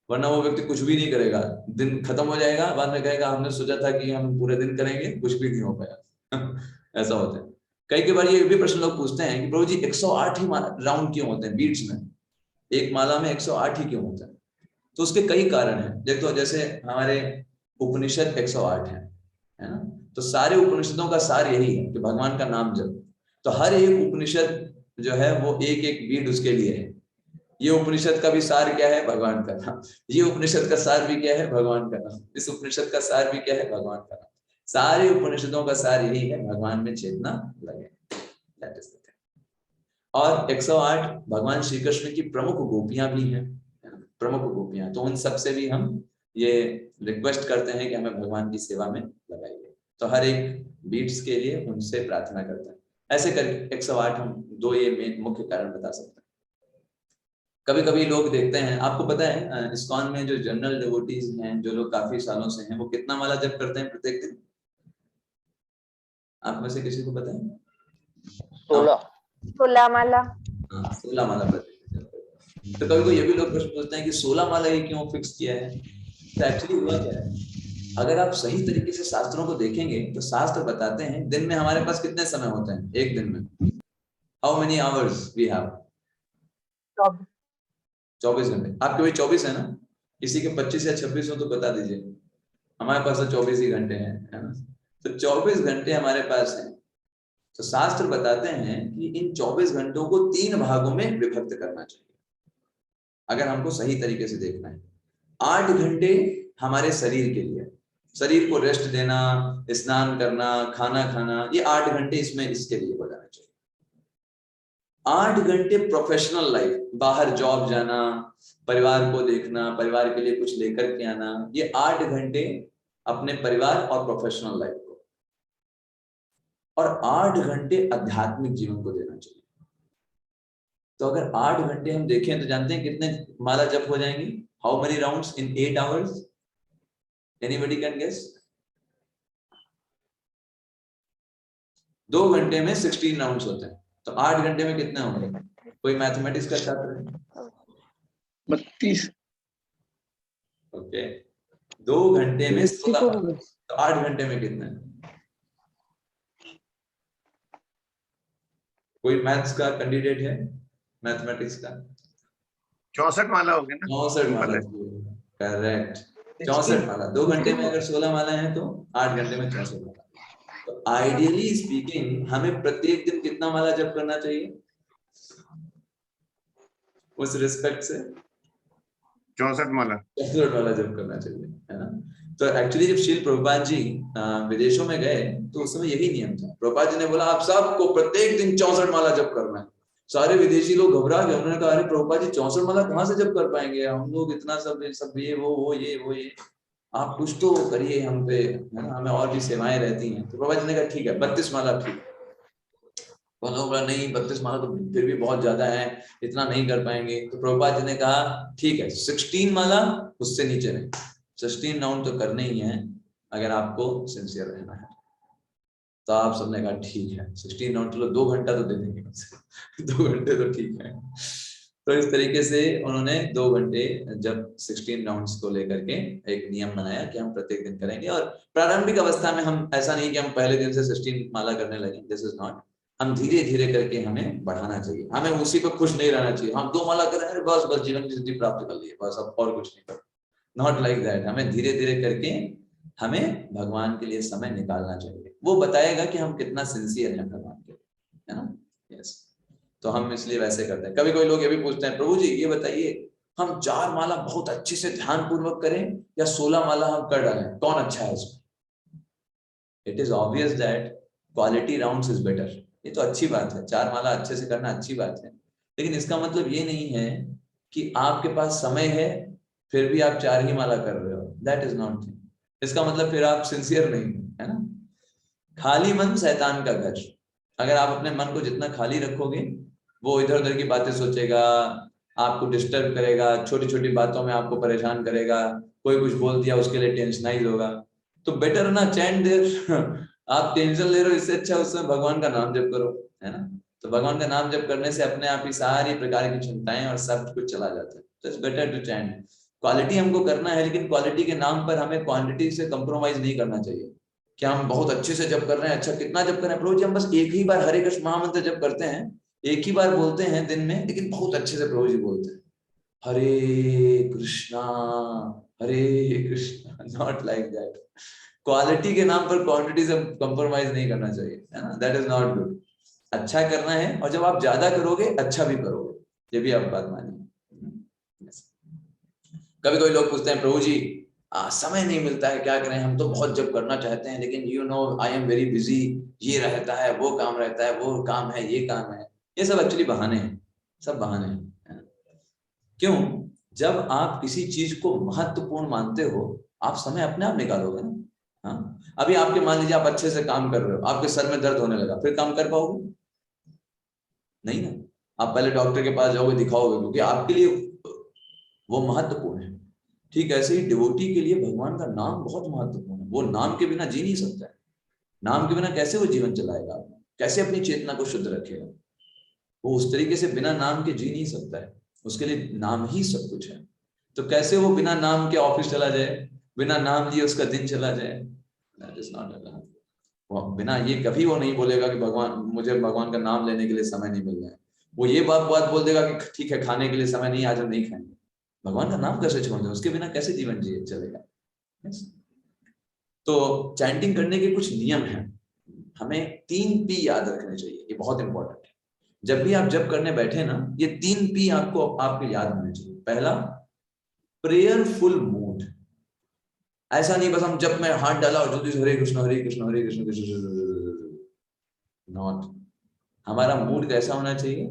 वरना वो व्यक्ति कुछ भी नहीं करेगा, दिन खत्म हो जाएगा, बाद में कहेगा हमने सोचा था कि हम पूरे दिन करेंगे, कुछ भी नहीं हो पाया। ऐसा होता है। कई बार ये भी प्रश्न लोग पूछते हैं कि प्रभु जी 108 ही राउंड क्यों होते हैं बीट्स में, एक माला में 108 ही क्यों होता है। तो उसके कई कारण हैं। देखो जैसे हमारे उपनिषद 108 है ना, तो सारे उपनिषदों का सार यही है कि भगवान का नाम जप। तो हर एक उपनिषद जो है वो एक एक बीट उसके लिए है। ये उपनिषद का भी सार क्या है, भगवान का नाम। ये उपनिषद का सार भी क्या है, भगवान का नाम। इस उपनिषद का सार भी क्या है, भगवान का नाम। सारे उपनिषदों का सार यही है, भगवान में चेतना लगे। और 108 भगवान श्री कृष्ण की प्रमुख गोपियां भी हैं, प्रमुख गोपियां। तो उन सबसे भी हम ये रिक्वेस्ट करते हैं कि हमें भगवान की सेवा में लगाइए। तो हर एक बीट्स के लिए उनसे प्रार्थना करते हैं। ऐसे करके 108 हम 2 ये मुख्य कारण बता सकते हैं। कभी कभी लोग देखते हैं, आपको पता है इस्कॉन में जो जनरल डिवोटीज हैं, जो लोग काफी सालों से हैं, वो कितना माला जप करते हैं प्रत्येक दिन? आप में से किसी को पता है? 16 माला। हाँ 16 माला प्रत्येक दिन। तो कभी कोई ये भी लोग प्रश्न पूछते हैं कि 16 माला ही क्यों फिक्स किया है। तो एक्चुअली हुआ क्या है, अगर आप सही तरीके से शास्त्रों को देखेंगे तो शास्त्र बताते हैं दिन में हमारे पास कितने समय होते हैं। एक दिन में how many hours we have? 24 घंटे। आपके भाई 24 है ना, किसी के 25 या 26 हो तो बता दीजिए। हमारे पास तो 24 ही घंटे हैं, है ना। तो 24 घंटे हमारे पास हैं। तो शास्त्र बताते हैं कि इन 24 घंटों को 3 भागों में विभक्त करना चाहिए अगर हमको सही तरीके से देखना है। 8 घंटे हमारे शरीर के लिए, शरीर को रेस्ट देना, स्नान करना, खाना खाना, ये 8 घंटे इसमें इसके लिए हो जाना चाहिए। 8 घंटे प्रोफेशनल लाइफ, बाहर जॉब जाना, परिवार को देखना, परिवार के लिए कुछ लेकर के आना, ये 8 घंटे अपने परिवार और प्रोफेशनल लाइफ को, और 8 घंटे आध्यात्मिक जीवन को देना चाहिए। तो अगर 8 घंटे हम देखें तो जानते हैं कितने माला जप हो जाएंगे? हाउ मेनी राउंड्स इन 8 आवर्स? Anybody can guess? 2 घंटे में 16 राउंड्स होते हैं, तो 8 घंटे में कितने होंगे? कोई मैथमेटिक्स का छात्र है? 32। ओके, 2 घंटे में 16, तो 8 घंटे में कितने? कोई मैथ्स का कैंडिडेट है, मैथमेटिक्स का? 64 माला होगी ना? 64 माला, करेक्ट, 64 माला। 2 घंटे में अगर 16 माला है तो 8 घंटे में 64 माला। तो आइडियली स्पीकिंग हमें प्रत्येक दिन कितना माला जप करना चाहिए उस रिस्पेक्ट से? 64 माला। 64 माला जप करना चाहिए, है ना? तो एक्चुअली जब श्रील प्रभुपाद जी विदेशों में गए तो उस समय यही नियम था। प्रभुपाद जी ने बोला आप सबको प्रत्येक दिन 64 माला जप करना है। सारे विदेशी लोग घबरा गए, उन्होंने कहा अरे प्रभुपाद जी 64 माला कहाँ से जप कर पाएंगे, हम लोग इतना सब ये वो ये, आप कुछ तो करिए हम पे, है ना, हमें और भी सेवाएं रहती हैं। तो प्रभुपाद जी ने कहा ठीक है 32 माला ठीक। बोला नहीं 32 माला तो फिर भी बहुत ज्यादा है, इतना नहीं कर पाएंगे। तो प्रभुपाद जी ने कहा ठीक है 16 माला, उससे नीचे नहीं, 16 राउंड तो करने ही है अगर आपको सिंसियर रहना है। तो आप सबने कहा ठीक है 16 राउंड, चलो 2 घंटा तो दे देंगे कम से कम, 2 घंटे तो ठीक है। तो इस तरीके से उन्होंने 2 घंटे जब 16 राउंड्स को लेकर के एक नियम बनाया कि हम प्रत्येक दिन करेंगे। और प्रारंभिक अवस्था में हम ऐसा नहीं कि हम पहले दिन से 16 माला करने लगे, दिस इज नॉट। हम धीरे धीरे करके हमें बढ़ाना चाहिए, हमें उसी पर खुश नहीं रहना चाहिए। हम 2 माला करें अरे बस बस जीवन की सिद्धि प्राप्त कर लिए, बस अब और कुछ नहीं कर, नॉट लाइक दैट। हमें धीरे धीरे करके हमें भगवान के लिए समय निकालना चाहिए। वो बताएगा कि हम कितना सिंसियर हैं भगवान के लिए, है ना? यस, तो हम इसलिए वैसे करते हैं। कभी कोई लोग ये भी पूछते हैं प्रभु जी ये बताइए हम 4 माला बहुत अच्छे से ध्यान पूर्वक करें या 16 माला हम कर डालें, कौन अच्छा है इसमें? It is obvious that quality rounds is better. ये तो अच्छी बात है, 4 माला अच्छे से करना अच्छी बात है, लेकिन इसका मतलब ये नहीं है कि आपके पास समय है फिर भी आप 4 ही माला कर रहे हो, दैट इज नॉट थिंग। इसका मतलब फिर आप सिंसियर नहीं है ना? खाली मन शैतान का घर। अगर आप अपने मन को जितना खाली रखोगे वो इधर उधर की बातें सोचेगा, आपको डिस्टर्ब करेगा, छोटी छोटी बातों में आपको परेशान करेगा, कोई कुछ बोल दिया उसके लिए टेंशनाइज होगा। तो बेटर ना चैन देर आप टेंशन ले रहे हो, इससे अच्छा उसमें भगवान का नाम जप करो, है ना? तो भगवान का नाम जप करने से अपने आप ही सारी प्रकार की चिंताएं और सब कुछ चला जाता है। तो it's better to chant. Quality हमको करना है, लेकिन क्वालिटी के नाम पर हमें क्वांटिटी से कंप्रोमाइज नहीं करना चाहिए। क्या हम बहुत अच्छे से जप कर रहे हैं, अच्छा कितना जप कर रहे हैं प्रभु जी? हम बस एक ही बार हरे कृष्ण महामंत्र जप करते हैं, एक ही बार बोलते हैं दिन में, लेकिन बहुत अच्छे से प्रभु जी बोलते हैं Hare Krishna Hare Krishna, not like that. Quality के नाम पर क्वांटिटी से कंप्रोमाइज नहीं करना चाहिए, है ना? That is not good. अच्छा करना है, और जब आप ज्यादा करोगे अच्छा भी करोगे, ये भी आप बात मानिए। कभी कोई लोग पूछते हैं प्रभु जी समय नहीं मिलता है, क्या करें? हम तो बहुत जब करना चाहते हैं, लेकिन you know I am very busy, ये रहता है, वो काम रहता है, वो काम है, ये काम है। ये सब एक्चुअली बहाने हैं, सब बहाने हैं। क्यों? जब आप किसी चीज को महत्वपूर्ण मानते हो, आप समय अपने आप निकालोगे ना। हाँ, अभी आपके मान लीजिए आप अच्छे से काम कर रहे हो, आपके सर में दर्द होने लगा, फिर काम कर पाओगे? नहीं ना। आप पहले डॉक्टर के पास जाओगे, दिखाओगे, क्योंकि आपके लिए वो महत्वपूर्ण है। ठीक ऐसे ही डिवोटी के लिए भगवान का नाम बहुत महत्वपूर्ण है। वो नाम के बिना जी नहीं सकता है। नाम के बिना कैसे वो जीवन चलाएगा, कैसे अपनी चेतना को शुद्ध रखेगा? वो उस तरीके से बिना नाम के जी नहीं सकता है, उसके लिए नाम ही सब कुछ है। तो कैसे वो बिना नाम के ऑफिस चला जाए, बिना नाम लिए उसका दिन चला जाए? That is not allowed. वो बिना ये कभी वो नहीं बोलेगा कि भगवान मुझे भगवान का नाम लेने के लिए समय नहीं मिल रहा है। वो ये बात बोल देगा कि ठीक है खाने के लिए समय नहीं, आज हम नहीं खाएंगे। भगवान का नाम कैसे छोड़ दें? उसके बिना कैसे जीवन जिए चलेगा? yes? तो चैंटिंग करने के कुछ नियम हैं, हमें 3 P याद रखने चाहिए, ये बहुत इंपॉर्टेंट है। जब भी आप जप करने बैठे ना, ये 3 P आपको आपके याद होने चाहिए। पहला, प्रेयरफुल मूड। ऐसा नहीं बस हम जब मैं हाथ डाला और जल्दी से हरे कृष्ण हरे कृष्ण हरे कृष्ण कृष्ण, नॉट। हमारा मूड कैसा होना चाहिए?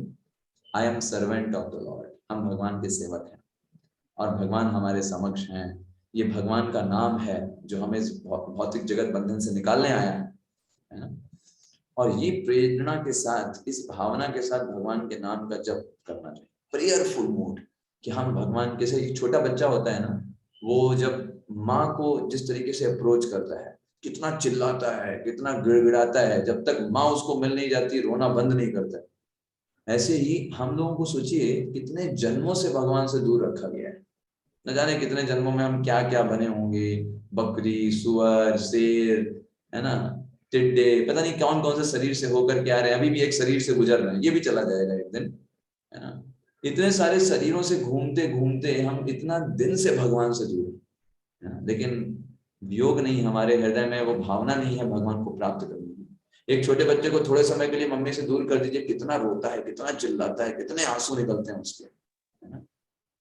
I am servant of the Lord, हम भगवान के सेवक हैं और भगवान हमारे समक्ष हैं। ये भगवान का नाम है जो हमें इस भौतिक जगत बंधन से निकालने आया है ना। और ये प्रेरणा के साथ, इस भावना के साथ भगवान के नाम का जप करना चाहिए, प्रेयरफुल मूड, कि हम भगवान के से, एक छोटा बच्चा होता है ना, वो जब माँ को जिस तरीके से अप्रोच करता है, कितना चिल्लाता है, कितना गिड़गिड़ाता है, जब तक माँ उसको मिल नहीं जाती रोना बंद नहीं करता। ऐसे ही हम लोगों को सोचिए कितने जन्मों से भगवान से दूर रखा गया है, न जाने कितने जन्मों में हम क्या क्या बने होंगे, बकरी, सुअर, शेर, है ना, टिड्डे, पता नहीं कौन कौन से शरीर से होकर के आ रहे हैं, अभी भी एक शरीर से गुजर रहे हैं, ये भी चला जाएगा एक दिन, है ना। इतने सारे शरीरों से घूमते घूमते हम इतना दिन से भगवान से दूर हैं, लेकिन योग नहीं, हमारे हृदय में वो भावना नहीं है भगवान को प्राप्त करने की। एक छोटे बच्चे को थोड़े समय के लिए मम्मी से दूर कर दीजिए, कितना रोता है, कितना चिल्लाता है, कितने आंसू निकलते हैं उसके, है ना।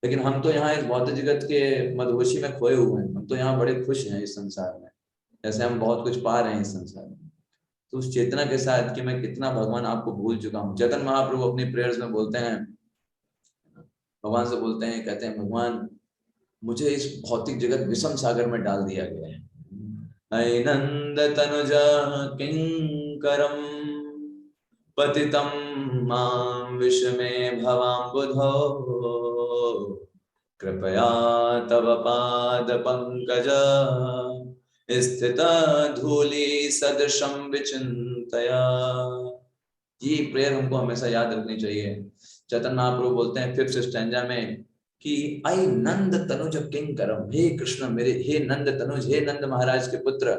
लेकिन हम तो यहाँ इस भौतिक जगत के मदहोशी में खोए हुए हैं, हम तो यहाँ बड़े खुश हैं इस संसार में, जैसे हम बहुत कुछ पा रहे हैं इस संसार में। तो उस चेतना के साथ कि मैं कितना भगवान आपको भूल चुका हूँ। चैतन्य महाप्रभु अपनी प्रेयर्स में बोलते हैं, भगवान से बोलते हैं, कहते हैं, भगवान मुझे इस भौतिक जगत विषम सागर में डाल दिया गया है। ऐ नंद तनुजा किंकरम पतितम मां विषमे भवाम्बुधो कृपया तव पाद पंकज स्थिता धूलि सदृशम विचिंतया। ये प्रेयर हमको हमेशा याद रखनी चाहिए। चैतन्य महाप्रभु बोलते हैं 5th स्टैंजा में कि आई नंद तनुज किंकरम, हे कृष्ण मेरे, हे नंद तनुज, हे नंद महाराज के पुत्र,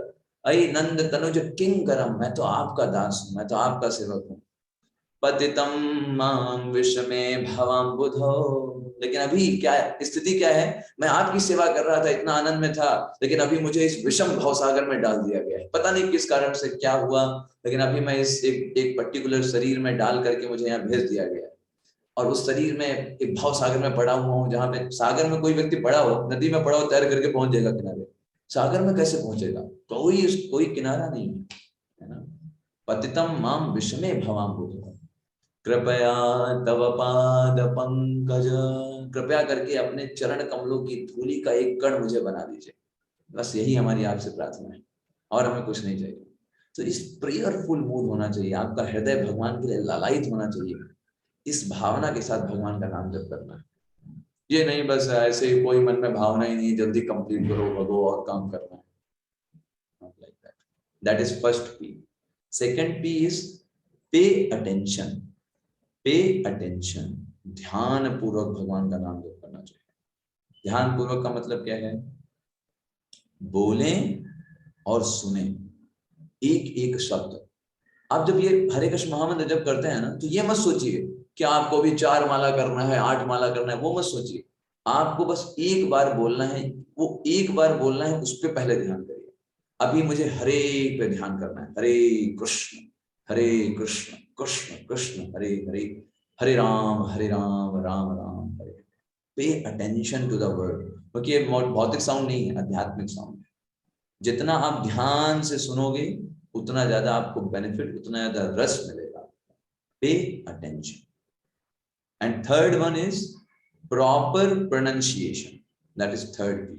आई नंद तनुज किंकरम, मैं तो आपका दास हूं, मैं तो आपका सेवक हूँ। पतितम मां विषमे भवाम्बुधो, लेकिन अभी क्या स्थिति क्या है, मैं आपकी सेवा कर रहा था, इतना आनंद में था, लेकिन अभी मुझे इस विषम भवसागर में डाल दिया गया है। पता नहीं किस कारण से क्या हुआ, लेकिन अभी मैं इस एक पर्टिकुलर शरीर में डाल करके मुझे यहाँ भेज दिया गया है। और उस शरीर में एक भाव सागर में पड़ा हुआ हूँ, जहाँ पे सागर में कोई व्यक्ति पड़ा हो, नदी में पड़ा हो, तैर करके पहुंच जाएगा किनारे, सागर में कैसे पहुंचेगा? कोई किनारा नहीं है ना। पतितम माम विषमे भवाम्बुधो कृपया तव पाद पंकज, कृपया करके अपने चरण कमलों की धूलि का एक कण मुझे बना दीजिए। बस यही हमारी आपसे प्रार्थना है, और हमें कुछ नहीं चाहिए। तो इस प्रेयरफुल मूड होना चाहिए, आपका हृदय भगवान के लिए लालायित होना चाहिए, इस भावना के साथ भगवान का नाम जप करना है। ये नहीं बस ऐसे ही कोई मन में भावना ही नहीं, जल्दी कंप्लीट करो भगो और काम करना है, not like that. That is first P. Second P is pay attention. Pay attention. ध्यान पूर्वक भगवान का नाम जप करना चाहिए। ध्यान पूर्वक का मतलब क्या है? बोलें और सुने एक एक शब्द। आप जब ये हरे कृष्ण महामंत्र जप करते हैं ना, तो ये मत सोचिए कि आपको भी 4 माला करना है, 8 माला करना है, वो मत सोचिए। आपको बस एक बार बोलना है, वो एक बार बोलना है, उस पर पहले ध्यान करिए। अभी मुझे हरे पे ध्यान करना है, हरे कृष्ण कृष्ण कृष्ण हरे हरे, हरे राम राम राम हरे। Pay attention to the word, क्योंकि ये भौतिक साउंड नहीं है, आध्यात्मिक साउंड है। जितना आप ध्यान से सुनोगे उतना ज्यादा आपको बेनिफिट, उतना ज्यादा रस मिलेगा। Pay attention. And third one is proper pronunciation, that is third P.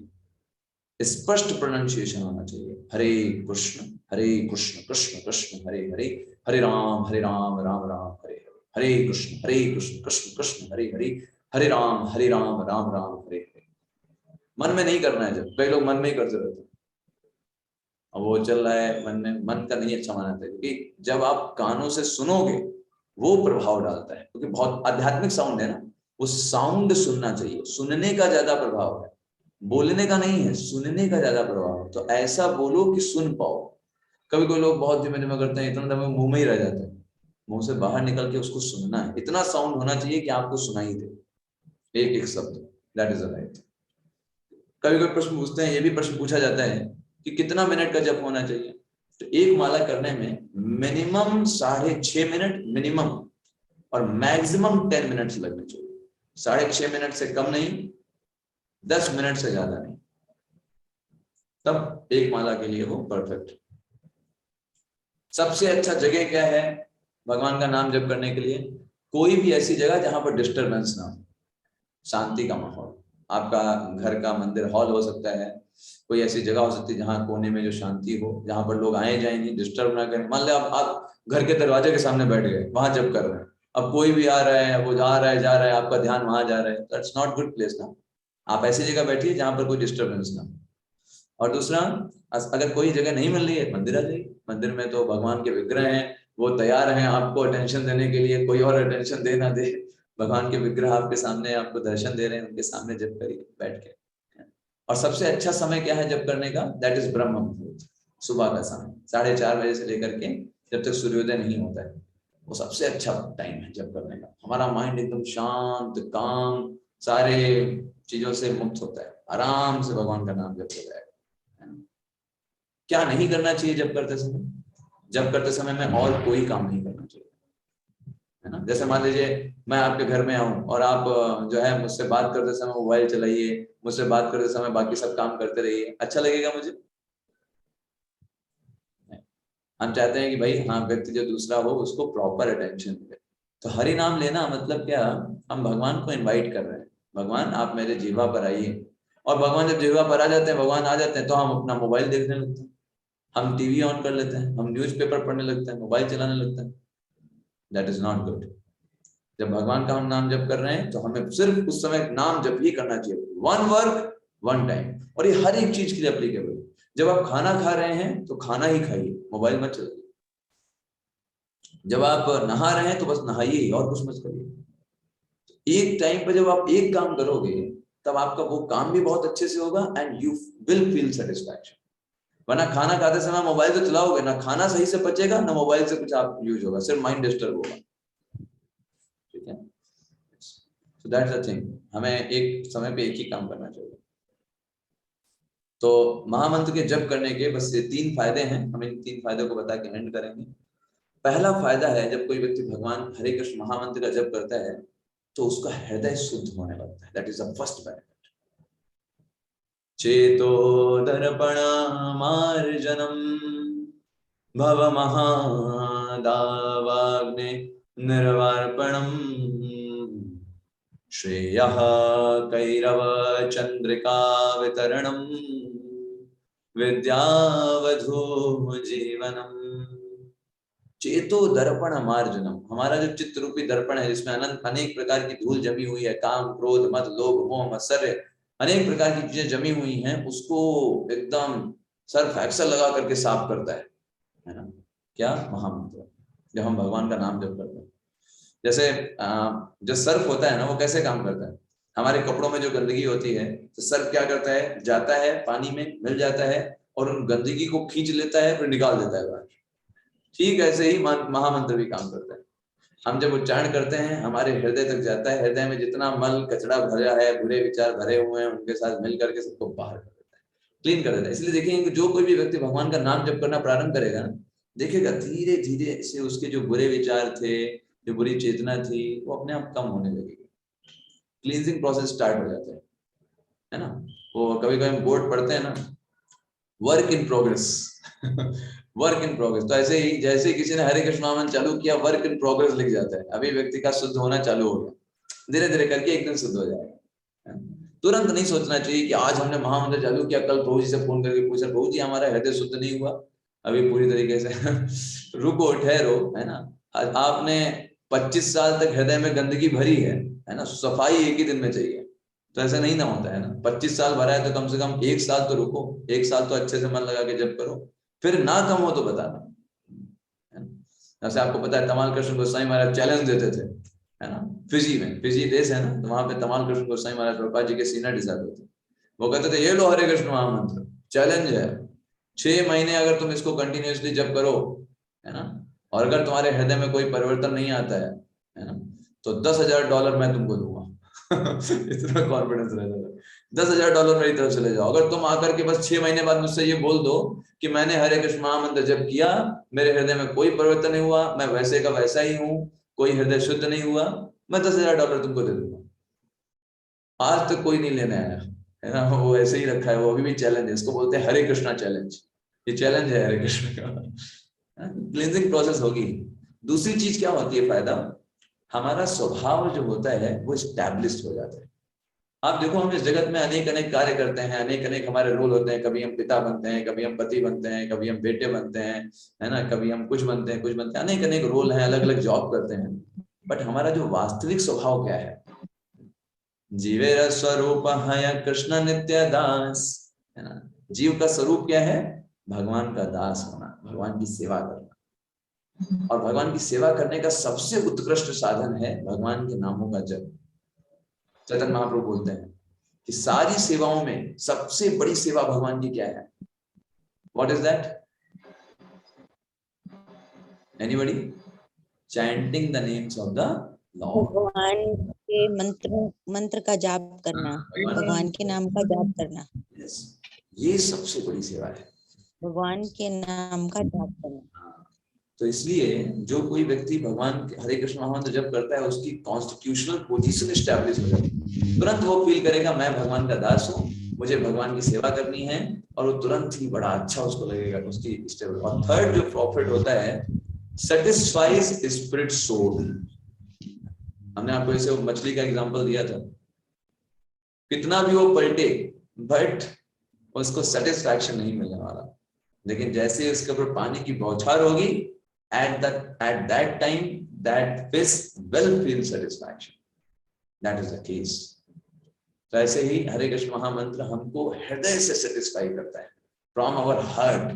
स्पष्ट प्रोनाउंसिएशन होना चाहिए। हरे कृष्ण कृष्ण कृष्ण हरे हरे, हरे राम राम राम हरे हरे, हरे कृष्ण कृष्ण कृष्ण हरे हरे, हरे राम राम राम हरे हरे। मन में नहीं करना है। जब कई लोग मन में ही करते रहते हैं, अब वो चल रहा है मन में, मन का नहीं अच्छा माना था, क्योंकि जब आप कानों से सुनोगे वो प्रभाव डालता है, क्योंकि बहुत आध्यात्मिक साउंड है ना, वो साउंड सुनना चाहिए। सुनने का ज्यादा प्रभाव है, बोलने का नहीं है, सुनने का ज्यादा प्रभाव है। तो ऐसा बोलो कि सुन पाओ। कभी कोई लोग बहुत धीमे धीमे करते हैं, इतना दम मुंह में ही रह जाता है, मुंह से बाहर निकल के उसको सुनना है। इतना साउंड होना चाहिए कि आपको सुनाई दे एक एक शब्द, दैट इज राइट। कभी कोई प्रश्न पूछते हैं, ये भी प्रश्न पूछा जाता है कि कितना मिनट का जप होना चाहिए। तो एक माला करने में मिनिमम 6.5 मिनट मिनिमम और मैक्सिमम 10 मिनट्स लगने चाहिए। 6.5 मिनट से कम नहीं, 10 मिनट से ज्यादा नहीं, तब एक माला के लिए वो परफेक्ट। सबसे अच्छा जगह क्या है भगवान का नाम जप करने के लिए? कोई भी ऐसी जगह जहां पर डिस्टरबेंस ना हो, शांति का माहौल। आपका घर का मंदिर हॉल हो सकता है, कोई ऐसी जगह हो सकती है जहां कोने में जो शांति हो, जहां पर लोग आए जाए नहीं, डिस्टर्ब ना करें। मान लो आप घर के दरवाजे के सामने बैठ गए, वहां जप कर रहे हैं, अब कोई भी आ रहा है, वो आ रहा है जा रहा है, आपका ध्यान वहां जा रहा है, दैट्स नॉट गुड प्लेस ना। आप ऐसी जगह बैठिए जहां पर कोई डिस्टर्बेंस ना हो। और दूसरा, अगर कोई जगह नहीं मिल रही है, मंदिर आ जाइए। मंदिर में तो भगवान के विग्रह हैं, वो तैयार हैं आपको अटेंशन देने के लिए, कोई और अटेंशन दे ना दे, भगवान के विग्रह आपके सामने आपको दर्शन दे रहे हैं, उनके सामने जप करिए बैठ के। और सबसे अच्छा समय क्या है जप करने का? दैट इज ब्रह्म मुहूर्त, सुबह का समय 4:30 बजे से लेकर के जब तक सूर्योदय नहीं होता है, वो सबसे अच्छा टाइम है जप करने का। हमारा माइंड एकदम शांत, काम, सारे चीजों से मुक्त होता है, आराम से भगवान का नाम जप हो जाएगा। क्या नहीं करना चाहिए जब करते समय? जब करते समय में और कोई काम नहीं करना चाहिए, है ना। जैसे मान लीजिए मैं आपके घर में आऊं और आप जो है मुझसे बात करते समय मोबाइल चलाइए, मुझसे बात करते समय बाकी सब काम करते रहिए, अच्छा लगेगा मुझे? हम चाहते हैं कि भाई हाँ, व्यक्ति जो दूसरा हो उसको प्रॉपर अटेंशन मिले। तो हरि नाम लेना मतलब क्या? हम भगवान को इनवाइट कर रहे हैं, भगवान आप मेरे जीवा पर आइए। और भगवान जब जीवा पर आ जाते हैं, भगवान आ जाते हैं, तो हम अपना मोबाइल देखने लगते हैं, हम टीवी ऑन कर लेते हैं, हम न्यूज़पेपर पढ़ने लगते हैं, मोबाइल चलाने लगते हैं। That is not good. जब भगवान का हम नाम जप कर रहे हैं तो हमें सिर्फ उस समय नाम जप ही करना चाहिए, वन वर्क वन टाइम। और ये हर एक चीज के लिए एप्लीकेबल है। जब आप खाना खा रहे हैं तो खाना ही खाइए, मोबाइल मत चलाइए। जब आप नहा रहे हैं तो बस नहाइए, और कुछ मत करिए। एक टाइम पर जब आप एक काम करोगे तब आपका वो काम भी बहुत अच्छे से होगा and you will feel satisfaction. वरना खाना खाते समय मोबाइल तो चलाओगे ना, खाना सही से पचेगा ना, मोबाइल से कुछ आप यूज होगा, सिर्फ माइंड डिस्टर्ब होगा। ठीक है, सो दैट्स द थिंग, हमें एक समय पे एक ही काम करना चाहिए। तो महामंत्र के जप करने के बस ये 3 फायदे हैं, हम इन 3 फायदों को बता के एंड करेंगे। पहला फायदा है, जब कोई व्यक्ति भगवान हरे कृष्ण महामंत्र का जप करता है तो उसका हृदय शुद्ध होने लगता है। That is the first benefit. चेतो दर्पण मार्जनम भव महादावाग्ने निर्वार्पणम श्रेयः कैरव चंद्रिका वितरणम विद्यावधू जीवनम। चेतो दर्पण मार्जनम, हमारा जो चित्त रूपी दर्पण है जिसमें अनेक प्रकार की धूल जमी हुई है, काम, क्रोध, मद, लोभ, मोह, मत्सर्य, अनेक प्रकार की चीजें जमी हुई हैं, उसको एकदम सर्फ एक्सेल लगा करके साफ करता है ना। क्या? महामंत्र। जब हम भगवान का नाम जप करते हैं, जैसे जो सर्फ होता है ना, वो कैसे काम करता है? हमारे कपड़ों में जो गंदगी होती है तो सर्फ क्या करता है, जाता है पानी में, मिल जाता है और उन गंदगी को खींच लेता है, फिर निकाल देता है बाहर। ठीक ऐसे ही महामंत्र भी काम करता है। हम जब उच्चारण करते हैं हमारे हृदय तक जाता है, हृदय में जितना मल कचरा भरा है, बुरे विचार भरे हुए हैं, उनके साथ मिल करके सबको बाहर कर देता है, क्लीन कर देता है। इसलिए देखेंगे कि जो कोई भी व्यक्ति भगवान का नाम जप करना प्रारंभ करेगा, देखेगा धीरे धीरे से उसके जो बुरे विचार थे, जो बुरी चेतना थी, वो अपने आप कम होने लगेगी। क्लींजिंग प्रोसेस स्टार्ट हो जाता है ना। वो कभी कभी बोर्ड पढ़ते हैं ना, work in progress work in progress. तो ऐसे ही जैसे किसी ने हरे कृष्ण नाम चालू किया, वर्क इन प्रोग्रेस लिख जाता है, अभी व्यक्ति का शुद्ध होना चालू हो गया, धीरे धीरे करके एकदम शुद्ध हो जाएगा। तुरंत नहीं सोचना चाहिए कि आज हमने महामंत्र चालू किया, कल प्रभु जी से फोन करके पूछा प्रभु जी हमारा हृदय शुद्ध नहीं हुआ अभी पूरी तरीके से रुको, ठहरो, है ना। आपने 25 साल तक हृदय में गंदगी भरी है ना, सफाई एक ही दिन में चाहिए, तो ऐसा नहीं ना होता है ना। 25 साल भरा है तो कम से कम 1 साल तो रुको, 1 साल तो अच्छे से मन लगा के जप करो, फिर ना कम हो तो बताना। जैसे आपको पता है तमाल कृष्ण गोस्वामी महाराज चैलेंज देते थे, है ना, फिजी में, फिजी देश है ना, तो वहां पे तमाल कृष्ण गोस्वामी महाराज प्रभुपाद जी के सीनियर डिसाइबल थे। वो कहते थे ये लो हरे कृष्ण महामंत्र, चैलेंज है, 6 महीने अगर तुम इसको कंटिन्यूअसली जप करो, है ना, और अगर तुम्हारे हृदय में कोई परिवर्तन नहीं आता है ना, तो $10,000 मैं तुमको दूंगा इतना कॉन्फिडेंस रहता था। $10,000 मेरी तरफ से ले जाओ। अगर तुम आकर के बस 6 महीने बाद मुझसे ये बोल दो कि मैंने हरे कृष्ण महामंत्र जप किया, मेरे हृदय में कोई परिवर्तन नहीं हुआ, मैं वैसे का वैसा ही हूँ, कोई हृदय शुद्ध नहीं हुआ, मैं $10,000 तुमको दे दूंगा। आज तक कोई नहीं लेने आया है ना, वो ऐसे ही रखा है, वो अभी भी चैलेंज है, इसको बोलते हैं हरे कृष्णा चैलेंज। ये चैलेंज है हरे कृष्ण का। क्लींजिंग प्रोसेस होगी। दूसरी चीज क्या होती है फायदा, हमारा स्वभाव जो होता है वो स्टैब्लिश्ड हो जाता है। आप देखो हम इस जगत में अनेक अनेक कार्य करते हैं, अनेक अनेक हमारे रोल होते हैं, कभी हम पिता बनते हैं, कभी हम पति बनते हैं, कभी हम बेटे बनते हैं, है ना, कभी हम कुछ बनते हैं, अनेक अनेक रोल हैं, अलग अलग जॉब करते हैं। बट हमारा जो वास्तविक स्वभाव क्या है, जीवेर स्वरूप है कृष्ण नित्य दास, है ना। जीव का स्वरूप क्या है, भगवान का दास होना, भगवान की सेवा करना। और भगवान की सेवा करने का सबसे उत्कृष्ट साधन है भगवान के नामों का जप। चैतन्य महाप्रभु बोलते हैं कि सारी सेवाओं में सबसे बड़ी सेवा भगवान की क्या है? What is that? Anybody? Chanting the names of the Lord. भगवान के मंत्र का जाप करना, भगवान के नाम का जाप करना। yes. ये सबसे बड़ी सेवा है, भगवान के नाम का जाप करना। तो इसलिए जो कोई व्यक्ति भगवान हरे कृष्ण महामंत्र जप करता है, उसकी कॉन्स्टिट्यूशनल पोजीशन स्टैब्लिश हो जाती है। तुरंत वो फील करेगा मैं भगवान का दास हूँ, मुझे भगवान की सेवा करनी है, और वो तुरंत ही बड़ा अच्छा उसको लगेगा, उसकी स्टेबल। और थर्ड जो प्रॉफिट होता है, सेटिस्फाइज स्पिरिट सोल। हमने आपको ऐसे मछली का एग्जांपल दिया था, कितना भी वो पलटे बट उसको सेटिस्फैक्शन नहीं मिलने वाला। लेकिन जैसे उसके ऊपर पानी की बौछार होगी, at that time that fish will feel satisfaction. That is the case. तो ऐसे ही हरे कृष्ण महामंत्र हमको हृदय से सेटिस्फाई करता है, फ्रॉम आवर हार्ट।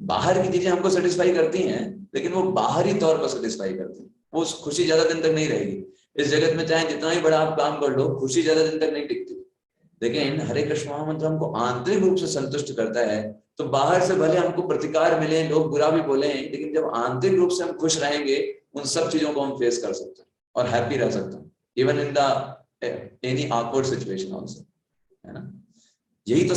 बाहर की चीजें हमको सेटिस्फाई करती हैं, लेकिन वो बाहरी तौर पर सेटिस्फाई करती हैं। वो खुशी ज्यादा दिन तक नहीं रहेगी। इस जगत में चाहे जितना ही बड़ा आप काम कर लो, खुशी ज्यादा दिन तक नहीं टिकती। लेकिन हरे कृष्ण महामंत्र हमको आंतरिक रूप से संतुष्ट करता है। तो बाहर से भले हमको प्रतिकार मिले, लोग बुरा भी बोले, लेकिन जब आंतरिक रूप से हम खुश रहेंगे, उन सब चीजों को हम फेस कर सकते हैं और हैप्पी रह सकते हैं, even in the any awkward situation also, है ना। यही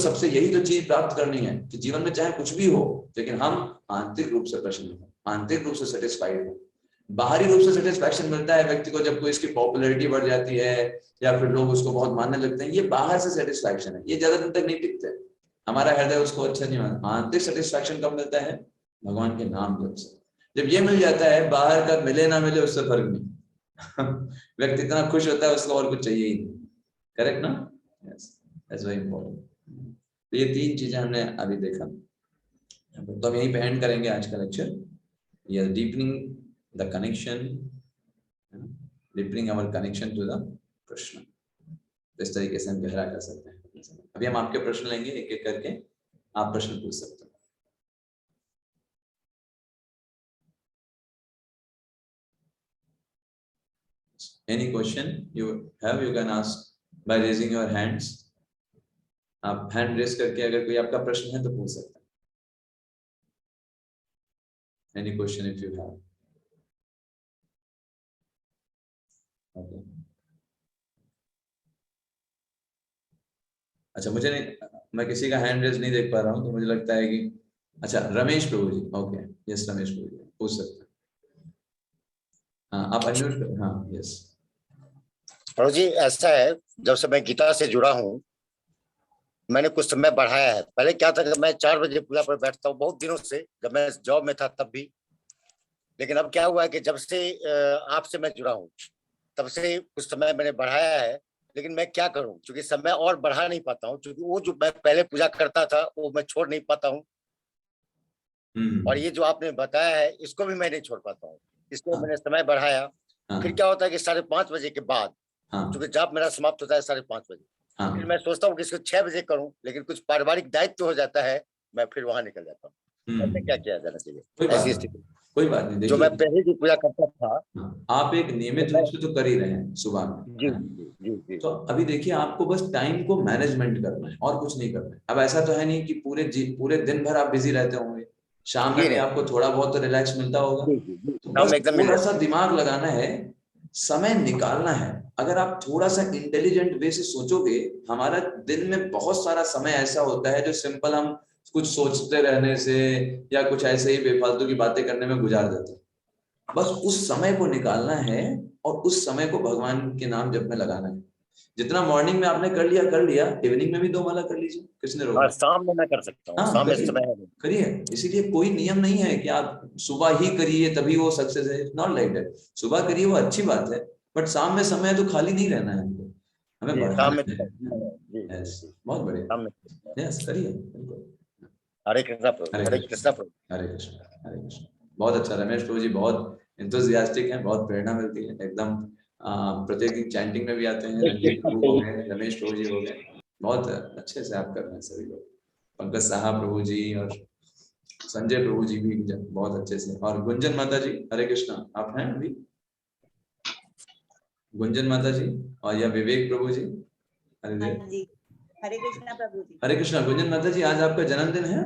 तो चीज प्राप्त करनी है कि जीवन में चाहे कुछ भी हो, लेकिन हम आंतरिक रूप से प्रसन्न हो, आंतरिक रूप से सेटिस्फाइड हो। बाहरी रूप से सेटिस्फैक्शन मिलता है व्यक्ति को जब कोई इसकी पॉपुलैरिटी बढ़ जाती है या फिर लोग उसको बहुत मानने लगते हैं। ये बाहर से सेटिस्फैक्शन है, ये ज्यादा दिन तक नहीं टिकते। हमारा हृदय उसको अच्छा नहीं मानता। आंतरिक सेटिस्फैक्शन कब मिलता है? भगवान के नाम जप से। जब ये मिल जाता है, बाहर का मिले ना मिले उससे फर्क नहीं। व्यक्ति इतना खुश होता है, उसको और कुछ चाहिए ही नहीं। करेक्ट ना? Yes, that's very important. तो ये 3 चीजें हमने अभी देखा, तो हम यहीं पे एंड करेंगे आज का लेक्चर। ये deepening the connection, deepening our connection to the Krishna. इस तरीके से हम गहरा कर सकते हैं। अभी हम आपके प्रश्न लेंगे, एक एक करके आप प्रश्न पूछ सकते हैं। Any question you have, you can ask by raising your hands. आप हैंड रेज करके अगर कोई आपका प्रश्न है तो पूछ सकते हैं। Any question if you have. Okay. अच्छा, मुझे नहीं, मैं किसी का हैंड रेज नहीं देख पा रहा हूँ, तो मुझे लगता है कि अच्छा रमेश प्रभु जी। ओके, यस रमेश प्रभु जी पूछ सकते हैं। हाँ, आप अनम्यूट कर। हाँ, यस प्रभु जी, ऐसा है, जब से मैं गीता से जुड़ा हूँ, मैंने कुछ समय बढ़ाया है। पहले क्या था कि मैं 4 बजे पूजा पर बैठता हूँ, बहुत दिनों से, जब मैं जॉब में था तब भी। लेकिन अब क्या हुआ है कि जब से आपसे मैं जुड़ा हूँ, तब से कुछ समय मैंने बढ़ाया है। लेकिन मैं क्या करूं, क्योंकि समय और बढ़ा नहीं पाता हूं, क्योंकि वो जो मैं पहले पूजा करता था वो मैं छोड़ नहीं पाता हूं। और ये जो आपने बताया है इसको भी मैं नहीं छोड़ पाता हूं, इसलिए मैंने समय बढ़ाया। फिर क्या होता है कि 5:30 बजे के बाद, क्योंकि जाप मेरा समाप्त होता है 5:30 बजे, फिर मैं सोचता हूँ कि इसको 6 बजे करूं, लेकिन कुछ पारिवारिक दायित्व हो जाता है, मैं फिर वहां निकल जाता हूँ। क्या किया जाना चाहिए ऐसी स्थिति? कोई बात नहीं, जो मैं पहले की पूजा करता था। आप एक नियमित रूप से तो कर ही रहे हैं सुबह में। जी। तो अभी देखिए, आपको बस टाइम को मैनेजमेंट करना है और कुछ नहीं करना है। अब ऐसा तो है नहीं कि पूरे दिन भर आप बिजी रहते होंगे, शाम में भी आपको थोड़ा बहुत तो रिलैक्स मिलता होगा। तो बस थोड़ा सा दिमाग लगाना है, समय निकालना है अगर आप थोड़ा सा इंटेलिजेंट वे से सोचोगे, हमारा दिन में बहुत सारा समय ऐसा होता है जो सिंपल हम कुछ सोचते रहने से या कुछ ऐसे ही बेफालतू की बातें करने में गुजार देते हैं। बस उस समय को निकालना है और उस समय को भगवान के नाम जप में लगाना है। जितना मॉर्निंग में आपने कर लिया, इवनिंग में भी 2 माला कर लीजिए, किसने रोका? हाँ, शाम में मैं कर सकता हूँ, हाँ, शाम में करिए, समय है। करिए। इसीलिए कोई नियम नहीं है कि आप सुबह ही करिए तभी वो सक्सेस है, नॉट लाइक दैट। सुबह करिए वो अच्छी बात है, बट शाम में समय तो खाली नहीं रहना है हमको, हमें जी, बढ़ाना शाम में है। जी, यस, बहुत बढ़िया। शाम में। यस, करिए बिल्कुल। हरे कृष्णा प्रभु, हरे कृष्णा प्रभु। हरे कृष्ण, हरे कृष्ण। बहुत अच्छा, रमेश प्रभु जी बहुत एंथुसियास्टिक हैं, बहुत प्रेरणा मिलती है एकदम। प्रत्येक दिन चैंटिंग में भी आते हैं, रंजीत प्रभु हो गए, रमेश प्रभु जी हो गए, बहुत अच्छे से आप कर रहे हैं सभी लोग। पंकज साहा प्रभु जी और संजय प्रभु जी भी बहुत अच्छे से, और गुंजन माता जी, हरे कृष्णा। आप हैं अभी? गुंजन माता जी और या विवेक प्रभु जी, हाँ जी, हरे कृष्णा प्रभु जी। हरे कृष्णा। गुंजन माता जी, आज आपका जन्मदिन है?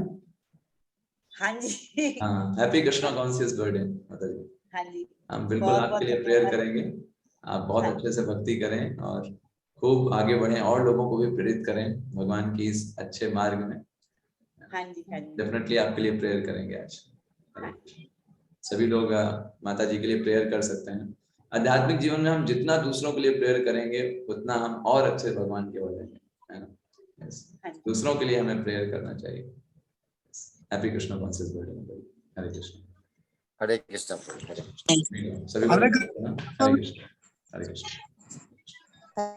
हाँ जी। हाँ, हैप्पी कृष्णा कॉन्शियस बर्थडे माता जी। हाँ जी, हम बिल्कुल आपके लिए प्रेयर करेंगे। आप बहुत अच्छे से भक्ति करें और खूब आगे बढ़ें और लोगों को भी प्रेरित करें भगवान की इस अच्छे मार्ग में। हाँ जी, हाँ जी। डेफिनेटली आपके लिए प्रेयर करेंगे आज। सभी लोग माता जी के लिए प्रेयर कर सकते हैं। आध्यात्मिक जीवन में हम जितना दूसरों के लिए प्रेयर करेंगे उतना हम और अच्छे भगवान की ओर जाएंगे, है ना? yes. दूसरों के लिए हमें प्रेयर करना चाहिए। Happy Krishna conscious birthday. Hare Krishna, Hare Krishna प्रभु, हरे कृष्ण। सभी लोग हरे कृष्ण, हरे कृष्ण,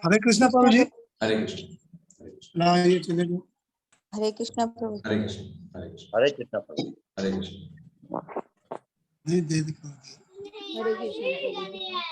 हरे कृष्णा प्रभु जी। हरे कृष्ण, हरे कृष्ण। ना ये चले गए। हरे कृष्णा प्रभु। हरे कृष्ण, हरे कृष्ण, हरे कृष्णा प्रभु, हरे कृष्ण। नहीं दे दिखाओ। हरे कृष्ण।